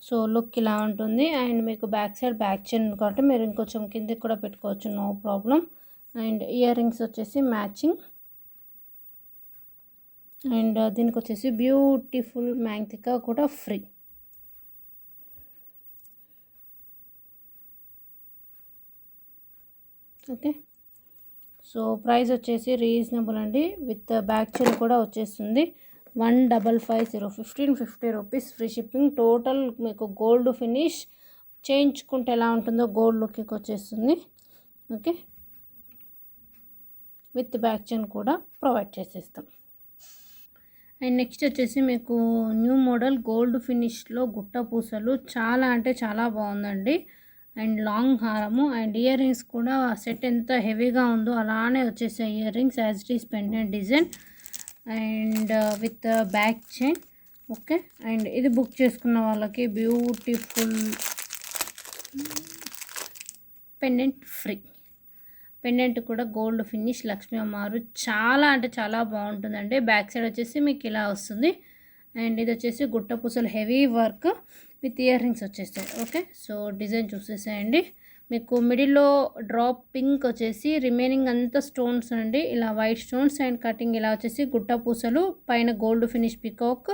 సో లుక్ ఇలా ఉంటుంది. అండ్ మీకు బ్యాక్ సైడ్ బ్యాక్ చైన్ కాబట్టి మీరు ఇంకొంచెం కిందకి కూడా పెట్టుకోవచ్చు, no problem. And year rings వచ్చేసి మ్యాచింగ్. అండ్ దీనికి వచ్చేసి బ్యూటిఫుల్ మ్యాంగ్తిక కూడా ఫ్రీ. ఓకే, సో ప్రైస్ వచ్చేసి రీజనబుల్ అండి, విత్ బ్యాక్ చైన్ కూడా వచ్చేస్తుంది. 1550, 1550 రూపీస్ ఫ్రీ షిప్పింగ్. టోటల్ మీకు గోల్డ్ ఫినిష్ చేయించుకుంటే ఎలా ఉంటుందో గోల్డ్ లుక్కి వచ్చేస్తుంది. ఓకే, విత్ బ్యాక్ చైన్ కూడా ప్రొవైడ్ చేసేస్తాం. అండ్ నెక్స్ట్ వచ్చేసి మీకు న్యూ మోడల్ గోల్డ్ ఫినిష్లో గుట్ట పూసలు, చాలా అంటే చాలా బాగుందండి. అండ్ లాంగ్ హారము అండ్ ఇయర్ రింగ్స్ కూడా సెట్ ఎంత హెవీగా ఉందో అలానే వచ్చేసాయి ear rings, as it is pendant design and with back chain. Okay, and ఇది బుక్ చేసుకున్న వాళ్ళకి బ్యూటిఫుల్ పెండెంట్ ఫ్రీ. పెండెంట్ కూడా గోల్డ్ ఫినిష్ లక్ష్మీ అమ్మవారు, చాలా అంటే చాలా బాగుంటుందండి. బ్యాక్ సైడ్ వచ్చేసి మీకు ఇలా వస్తుంది. అండ్ ఇది వచ్చేసి గుట్ట పూసలు heavy work with ear rings వచ్చేస్తాయి. ఓకే, సో డిజైన్ చూసేసాయండి. మీకు మిడిల్లో డ్రాప్ పింక్ వచ్చేసి, రిమైనింగ్ అంతా స్టోన్స్ అండి, ఇలా వైట్ స్టోన్స్ అండ్ కటింగ్ ఇలా వచ్చేసి గుట్ట పూసలు, పైన గోల్డ్ ఫినిష్ పికాక్,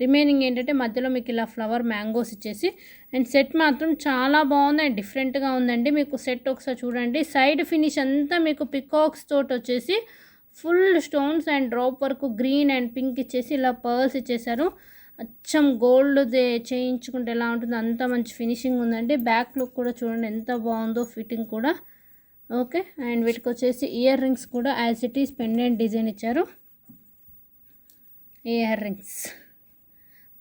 రిమైనింగ్ ఏంటంటే మధ్యలో మీకు ఇలా ఫ్లవర్ మ్యాంగోస్ ఇచ్చేసి. అండ్ సెట్ మాత్రం చాలా బాగుంది అండ్ డిఫరెంట్గా ఉందండి. మీకు సెట్ ఒకసారి చూడండి, సైడ్ ఫినిష్ అంతా మీకు పికాక్స్ తోటి వచ్చేసి full stones and drop work green and pink ఇచ్చేసి ఇలా పర్ల్స్ ఇచ్చేసారు. అచ్చం గోల్డ్ చేయించుకుంటే ఎలా ఉంటుందో అంత మంచి ఫినిషింగ్ ఉందండి. బ్యాక్ లుక్ కూడా చూడండి ఎంత బాగుందో, ఫిట్టింగ్ కూడా. ఓకే, అండ్ వీటికి వచ్చేసి ఇయర్ రింగ్స్ కూడా as it is pendant design ఇచ్చారు. ఇయర్ రింగ్స్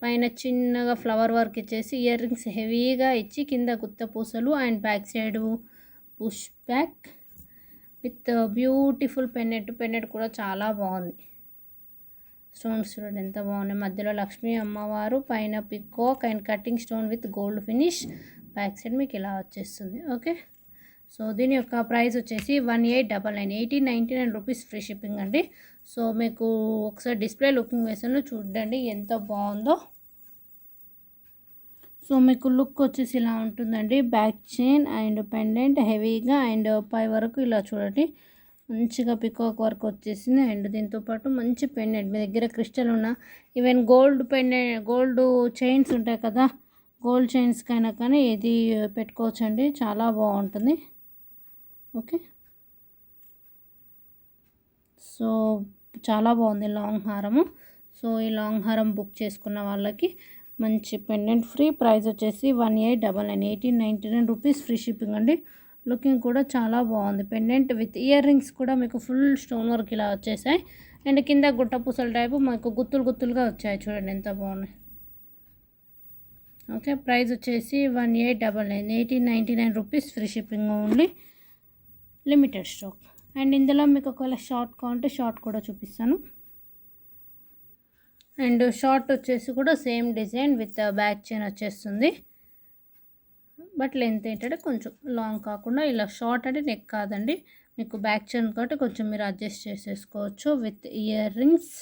పైన చిన్నగా ఫ్లవర్ వర్క్ ఇచ్చేసి ఇయర్ రింగ్స్ హెవీగా ఇచ్చి కింద గుత్త పూసలు and back side push back with beautiful pendant కూడా చాలా బాగుంది. స్టోన్స్ చూడండి ఎంత బాగున్నాయి, మధ్యలో లక్ష్మీ అమ్మవారు, పైన peacock and cutting stone with gold finish, back side మీకు ఇలా వచ్చేస్తుంది. ఓకే, సో దీని యొక్క ప్రైస్ వచ్చేసి 1899, 1899 రూపీస్ ఫ్రీ షిప్పింగ్ అండి. సో మీకు ఒకసారి డిస్ప్లే లుకింగ్ వేసాను చూడండి ఎంత బాగుందో. సో మీకు లుక్ వచ్చేసి ఇలా ఉంటుందండి, బ్యాక్ చైన్ అండ్ పెండెంట్ హెవీగా అండ్ పై వరకు ఇలా చూడండి మంచిగా పికాక్ వర్క్ వచ్చేసింది. అండ్ దీంతోపాటు మంచి పెండెంట్, మీ దగ్గర క్రిస్టల్ ఉన్న even gold pendant, gold chains ఉంటాయి కదా, గోల్డ్ చైన్స్కైనా కానీ ఇది పెట్టుకోవచ్చండి, చాలా బాగుంటుంది. ఓకే, సో చాలా బాగుంది లాంగ్ హారము. సో ఈ లాంగ్ హారం బుక్ చేసుకున్న వాళ్ళకి మంచి పెండెంట్ ఫ్రీ. ప్రైస్ వచ్చేసి 1899, 1899 రూపీస్ ఫ్రీ షిప్పింగ్ అండి. లుకింగ్ కూడా చాలా బాగుంది. పెండెంట్ విత్ ఇయర్ రింగ్స్ కూడా మీకు ఫుల్ స్టోన్ వర్క్ ఇలా వచ్చేసాయి. అండ్ కింద గుట్ట పూసల టైపు మీకు గుత్తులుగా వచ్చాయి చూడండి ఎంత బాగున్నాయి. ఓకే, ప్రైస్ వచ్చేసి 1899, 1899 rupees free shipping only, limited stock. And ఇందులో మీకు ఒకవేళ షార్ట్ కావాలంటే షార్ట్ కూడా చూపిస్తాను. అండ్ షార్ట్ వచ్చేసి కూడా same design with back chain వచ్చేస్తుంది. బట్ లెంత్ ఏంటంటే కొంచెం లాంగ్ కాకుండా ఇలా షార్ట్ అంటే నెక్ కాదండి, మీకు బ్యాక్ చైన్ కాబట్టి కొంచెం మీరు అడ్జస్ట్ చేసేసుకోవచ్చు with ear rings.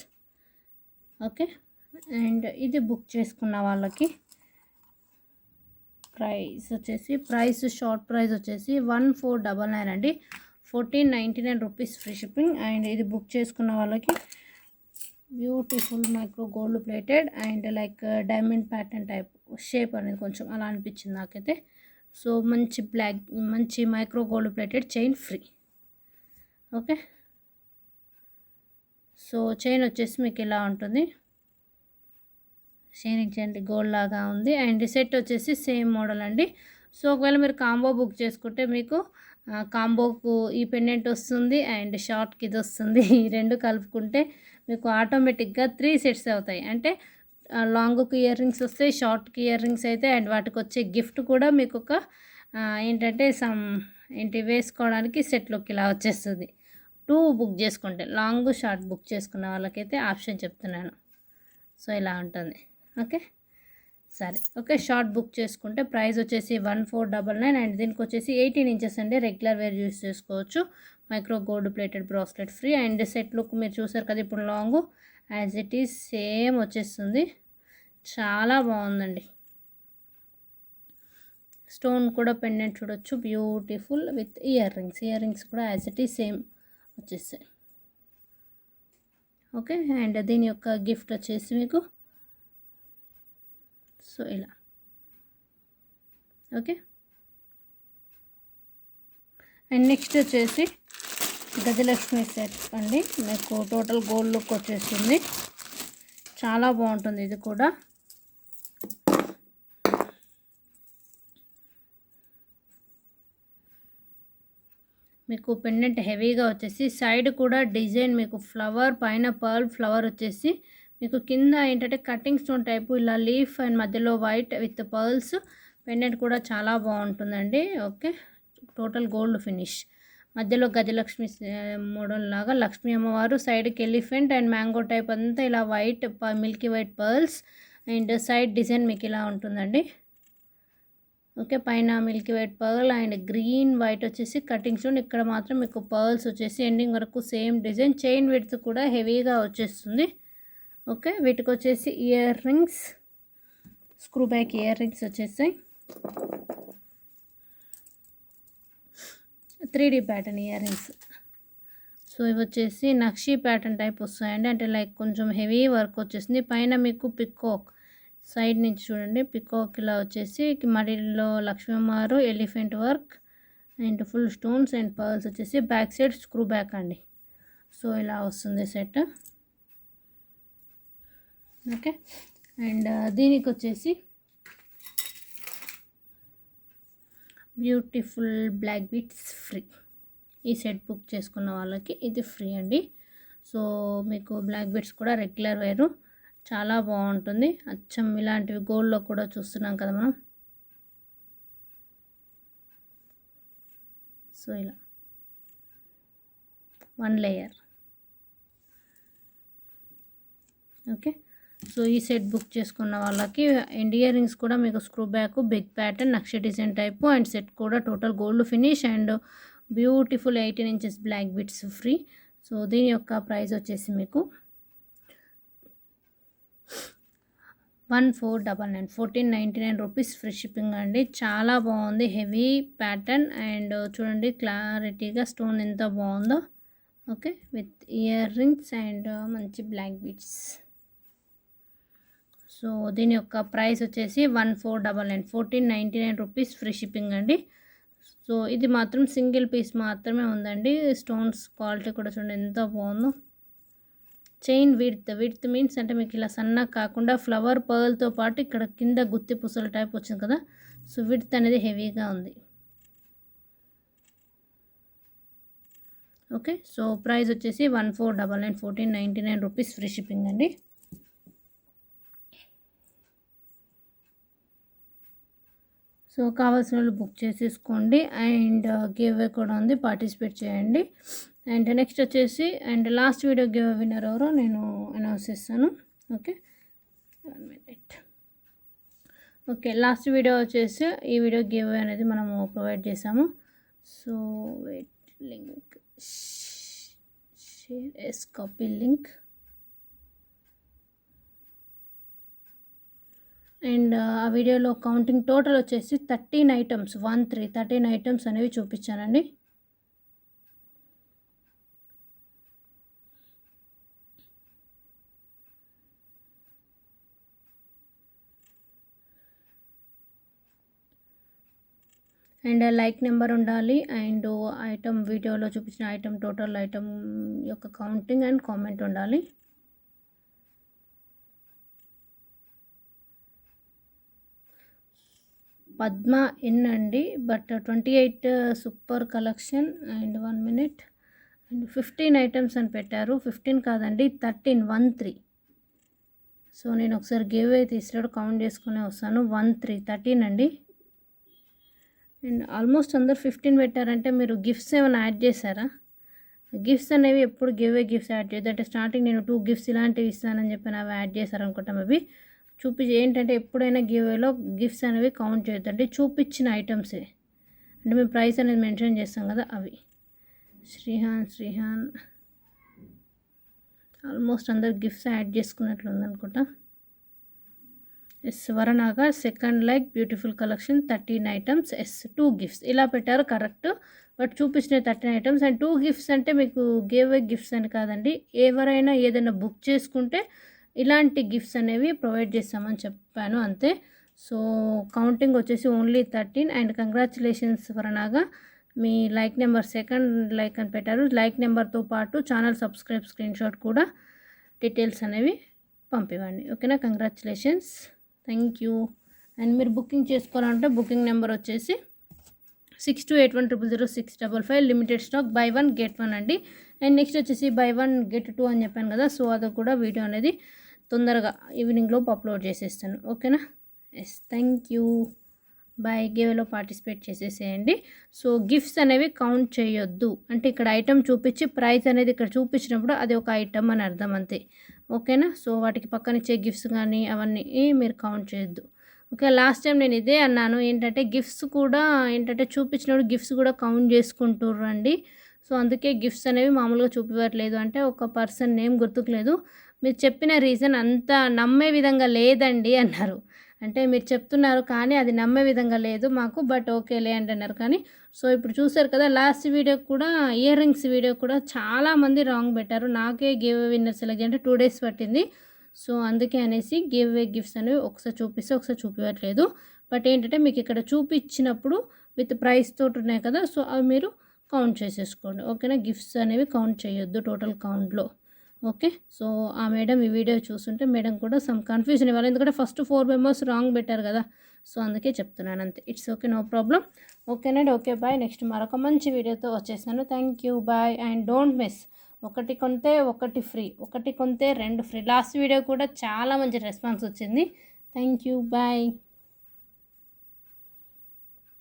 Okay, and ఇది బుక్ చేసుకున్న వాళ్ళకి ప్రైస్ షార్ట్ ప్రైస్ వచ్చేసి 1499 అండి. 1499 రూపీస్ ఫ్రీ షిప్పింగ్. అండ్ ఇది బుక్ చేసుకున్న వాళ్ళకి beautiful micro gold plated and like diamond pattern type shape అనేది కొంచెం అలా అనిపించింది నాకైతే. సో మంచి micro gold plated chain free. Okay, so chain వచ్చేసి మీకు ఇలా ఉంటుంది. షైనింగ్ చైన్ గోల్డ్ లాగా ఉంది. అండ్ సెట్ వచ్చేసి సేమ్ మోడల్ అండి. సో ఒకవేళ మీరు కాంబో బుక్ చేసుకుంటే మీకు కాంబోకు ఈ పెండెంట్ వస్తుంది అండ్ షార్ట్కి ఇది వస్తుంది. ఈ రెండు కలుపుకుంటే మీకు ఆటోమేటిక్గా 3 సెట్స్ అవుతాయి. అంటే లాంగ్కి ఇయర్ రింగ్స్ వస్తాయి, షార్ట్కి ఇయర్ రింగ్స్ అయితే, అండ్ వాటికి వచ్చే గిఫ్ట్ కూడా మీకు ఒక ఏంటంటే వేసుకోవడానికి సెట్లోకి ఇలా వచ్చేస్తుంది. 2 బుక్ చేసుకుంటే లాంగ్ షార్ట్ బుక్ చేసుకున్న వాళ్ళకైతే ఆప్షన్ చెప్తున్నాను. సో ఇలా ఉంటుంది. ఓకే, సరే. ఓకే, షార్ట్ బుక్ చేసుకుంటే ప్రైస్ వచ్చేసి 1499 అండ్ దీనికి వచ్చేసి 18 ఇంచెస్ అండి. రెగ్యులర్ వేర్ యూస్ చేసుకోవచ్చు. Micro gold plated bracelet free. And set look మీరు చూసారు కదా ఇప్పుడు long as it is same వచ్చేస్తుంది. చాలా బాగుందండి. స్టోన్ కూడా పెండెంట్ చూడొచ్చు, బ్యూటిఫుల్ విత్ ఇయర్ రింగ్స్ కూడా యాజ్ ఇట్ ఈస్ సేమ్ వచ్చేస్తాయి. ఓకే, అండ్ దీని యొక్క గిఫ్ట్ వచ్చేసి మీకు సో ఇలా. ఓకే, అండ్ నెక్స్ట్ వచ్చేసి గజలక్ష్మి సెట్ అండి. మీకు టోటల్ గోల్డ్ లుక్ వచ్చేస్తుంది. చాలా బాగుంటుంది ఇది కూడా. మీకు పెండెంట్ హెవీగా వచ్చేసి సైడ్ కూడా డిజైన్ మీకు ఫ్లవర్ పైన పర్ల్ ఫ్లవర్ వచ్చేసి మీకు కింద ఏంటంటే కటింగ్ స్టోన్ టైపు ఇలా లీఫ్ అండ్ మధ్యలో వైట్ విత్ పర్ల్స్. పెండెంట్ కూడా చాలా బాగుంటుందండి. Okay, total gold finish. మధ్యలో గజలక్ష్మి మోడల్ లాగా లక్ష్మీ అమ్మవారు, సైడ్కి ఎలిఫెంట్ అండ్ మ్యాంగో టైప్ అంతా ఇలా white Milky white pearls and side design మీకు ఇలా ఉంటుందండి. ఓకే, పైన Milky white pearl and green white వచ్చేసి కటింగ్ స్టోన్. ఇక్కడ మాత్రం మీకు పర్ల్స్ వచ్చేసి ఎండింగ్ వరకు సేమ్ డిజైన్. చైన్ విడ్త్ కూడా హెవీగా వచ్చేస్తుంది. ఓకే, వీటికి వచ్చేసి ear rings, screw back ear rings వచ్చేసాయి. 3D pattern ear rings. So ఇవి వచ్చేసి నక్షీ ప్యాటర్న్ టైప్ వస్తాయండి. అంటే లైక్ కొంచెం హెవీ వర్క్ వచ్చేసింది. పైన మీకు పికాక్ సైడ్ నుంచి చూడండి, పికాక్ ఇలా వచ్చేసి మడిలో లక్ష్మీవారు elephant work and full stones and pearls వచ్చేసి బ్యాక్ సైడ్ స్క్రూ బ్యాక్ అండి. సో ఇలా వస్తుంది సెట్. ఓకే, అండ్ దీనికి వచ్చేసి బ్యూటిఫుల్ బ్లాక్ బీట్స్ ఫ్రీ. ఈ సెట్ బుక్ చేసుకున్న వాళ్ళకి ఇది ఫ్రీ అండి. సో మీకు బ్లాక్ బీట్స్ కూడా రెగ్యులర్ వేరు, చాలా బాగుంటుంది. అచ్చం ఇలాంటివి గోల్డ్లో కూడా చూస్తున్నాం కదా మనం. సో ఇలా 1 లేయర్. ఓకే, సో ఈ సెట్ బుక్ చేసుకున్న వాళ్ళకి ఇయర్ రింగ్స్ కూడా మీకు స్క్రూ బ్యాక్ బిగ్ ప్యాటర్న్ నక్షి డిజైన్ టైపు అండ్ సెట్ కూడా total gold finish and beautiful 18 inches black beads free. So దీని యొక్క ప్రైస్ వచ్చేసి మీకు 1499 రూపీస్ ఫ్రీ షిప్పింగ్ అండి. చాలా బాగుంది, హెవీ ప్యాటర్న్ అండ్ చూడండి క్లారిటీగా స్టోన్ ఎంత బాగుందో. Okay, with ear rings and మంచి బ్లాక్ బీట్స్. సో దీని యొక్క ప్రైస్ వచ్చేసి 1499 రూపీస్ ఫ్రీ షిప్పింగ్ అండి. సో ఇది మాత్రం సింగిల్ పీస్ మాత్రమే ఉందండి. స్టోన్స్ క్వాలిటీ కూడా చూడండి ఎంత బాగుందో. చైన్ విడ్త్ మీన్స్ అంటే మీకు ఇలా సన్నగా కాకుండా ఫ్లవర్ పర్ల్తో పాటు ఇక్కడ కింద గుత్తి పూసల టైప్ వచ్చింది కదా. సో విడ్త్ అనేది హెవీగా ఉంది. ఓకే, సో ప్రైస్ వచ్చేసి 1499 రూపీస్ ఫ్రీ షిప్పింగ్ అండి. సో కావాల్సిన వాళ్ళు బుక్ చేసేసుకోండి అండ్ గివ్ అవే కూడా ఉంది, పార్టిసిపేట్ చేయండి. అండ్ నెక్స్ట్ వచ్చేసి and last video give winner ఎవరో నేను అనౌన్స్ చేస్తాను. Okay, 1 minute. Okay, last video వచ్చేసి ఈ వీడియో గివ్ అవే అనేది మనము ప్రొవైడ్ చేసాము. So wait, link share as copy link. And ఆ వీడియోలో కౌంటింగ్ టోటల్ వచ్చేసి 13 ఐటమ్స్ 13 ఐటమ్స్ అనేవి చూపించానండి. అండ్ లైక్ నెంబర్ ఉండాలి అండ్ ఐటమ్ వీడియోలో చూపించిన ఐటమ్ టోటల్ ఐటమ్ యొక్క కౌంటింగ్ అండ్ కామెంట్ ఉండాలి. పద్మ ఎన్ అండి, but 28 super collection and 1 minute and 15 items అని పెట్టారు. 15 కాదండి 13. సో నేను ఒకసారి గివ్ అవే తీసినప్పుడు కౌంట్ చేసుకునే వస్తాను. 13 అండి. అండ్ ఆల్మోస్ట్ అందరు 15 పెట్టారంటే మీరు గిఫ్ట్స్ ఏమైనా యాడ్ చేశారా? గిఫ్ట్స్ అనేవి ఎప్పుడు గివ్ అవే గిఫ్ట్స్ యాడ్ చేయదు. అంటే స్టార్టింగ్ నేను 2 గిఫ్ట్స్ ఇలాంటివి ఇస్తానని చెప్పి అవి యాడ్ చేశారనుకుంటా. మేబీ ఏంటంటే ఎప్పుడైనా గివ్ అవేలో గిఫ్ట్స్ అనేవి కౌంట్ చేయొద్దు. అంటే చూపించిన ఐటమ్సే, అంటే మేము ప్రైస్ అనేది మెన్షన్ చేస్తాం కదా అవి. శ్రీహాన్ ఆల్మోస్ట్ అందరు గిఫ్ట్స్ యాడ్ చేసుకున్నట్లు ఉందనుకుంటా. Varanaga second like beautiful collection 13 items 2 gifts ఇలా పెట్టారు కరెక్ట్. బట్ చూపించిన 13 ఐటమ్స్ అండ్ 2 గిఫ్ట్స్ అంటే మీకు గివ్ అవే గిఫ్ట్స్ అని కాదండి. ఎవరైనా ఏదైనా బుక్ చేసుకుంటే ఇలాంటి గిఫ్ట్స్ అనేవి ప్రొవైడ్ చేస్తామని చెప్పాను అంతే. సో కౌంటింగ్ వచ్చేసి ఓన్లీ 13 అండ్ కంగ్రాచులేషన్స్ వరనాగా. మీ లైక్ నెంబర్ సెకండ్ లైక్ అని పెట్టారు. లైక్ నెంబర్తో పాటు ఛానల్ సబ్స్క్రైబ్ స్క్రీన్షాట్ కూడా డీటెయిల్స్ అనేవి పంపివ్వండి. ఓకేనా? Congratulations, thank you. అండ్ మీరు బుకింగ్ చేసుకోవాలంటే బుకింగ్ నెంబర్ వచ్చేసి 6281000655 లిమిటెడ్ స్టాక్ బై 1 గెట్ 1 అండి. అండ్ నెక్స్ట్ వచ్చేసి బై 1 గెట్ 2 అని చెప్పాను కదా. సో అది కూడా వీడియో అనేది తొందరగా ఈవినింగ్లోపు అప్లోడ్ చేసేస్తాను. ఓకేనా? Yes, thank you. బై గివ్లో పార్టిసిపేట్ చేసేసేయండి. సో గిఫ్ట్స్ అనేవి కౌంట్ చేయొద్దు. అంటే ఇక్కడ ఐటమ్ చూపించి ప్రైస్ అనేది ఇక్కడ చూపించినప్పుడు అది ఒక ఐటమ్ అని అర్థం అంతే. ఓకేనా? సో వాటికి పక్కనిచ్చే గిఫ్ట్స్ కానీ అవన్నీ మీరు కౌంట్ చేయొద్దు. ఓకే, లాస్ట్ టైం నేను ఇదే అన్నాను, ఏంటంటే గిఫ్ట్స్ కూడా ఏంటంటే చూపించినప్పుడు గిఫ్ట్స్ కూడా కౌంట్ చేసుకుంటుర్రండి. సో అందుకే గిఫ్ట్స్ అనేవి మామూలుగా చూపివ్వట్లేదు. అంటే ఒక పర్సన్ నేమ్ గుర్తుకులేదు, మీరు చెప్పిన రీజన్ అంత నమ్మే విధంగా లేదండి అన్నారు. అంటే మీరు చెప్తున్నారు కానీ అది నమ్మే విధంగా లేదు మాకు, బట్ ఓకేలే అండి అన్నారు. కానీ సో ఇప్పుడు చూసారు కదా, లాస్ట్ వీడియో కూడా ఇయర్ రింగ్స్ వీడియో కూడా చాలామంది రాంగ్ పెట్టారు. నాకే గివ్ అవే విన్నర్ సెలెక్ట్ అంటే 2 days పట్టింది. సో అందుకే అనేసి గివ్ అవే గిఫ్ట్స్ అనేవి ఒకసారి చూపిస్తే ఒకసారి చూపించట్లేదు. బట్ ఏంటంటే మీకు ఇక్కడ చూపించినప్పుడు విత్ ప్రైస్ తోటి ఉన్నాయి కదా, సో అవి మీరు కౌంట్ చేసేసుకోండి. ఓకేనా? గిఫ్ట్స్ అనేవి కౌంట్ చేయొద్దు టోటల్ కౌంట్లో. ఓకే, సో ఆ మేడం ఈ వీడియో చూస్తుంటే మేడం కూడా సమ్ కన్ఫ్యూజన్ ఇవ్వాలి, ఎందుకంటే ఫస్ట్ 4 members రాంగ్ పెట్టారు కదా. సో అందుకే చెప్తున్నాను అంతే. It's okay, no problem. ఓకేనండి. Okay, bye. నెక్స్ట్ మరొక మంచి వీడియోతో వచ్చేసాను. Thank you, bye. And don't miss, 1 కొంటే 1 ఫ్రీ, 1 కొంటే 2 ఫ్రీ. లాస్ట్ వీడియో కూడా చాలా మంచి రెస్పాన్స్ వచ్చింది. Thank you, bye.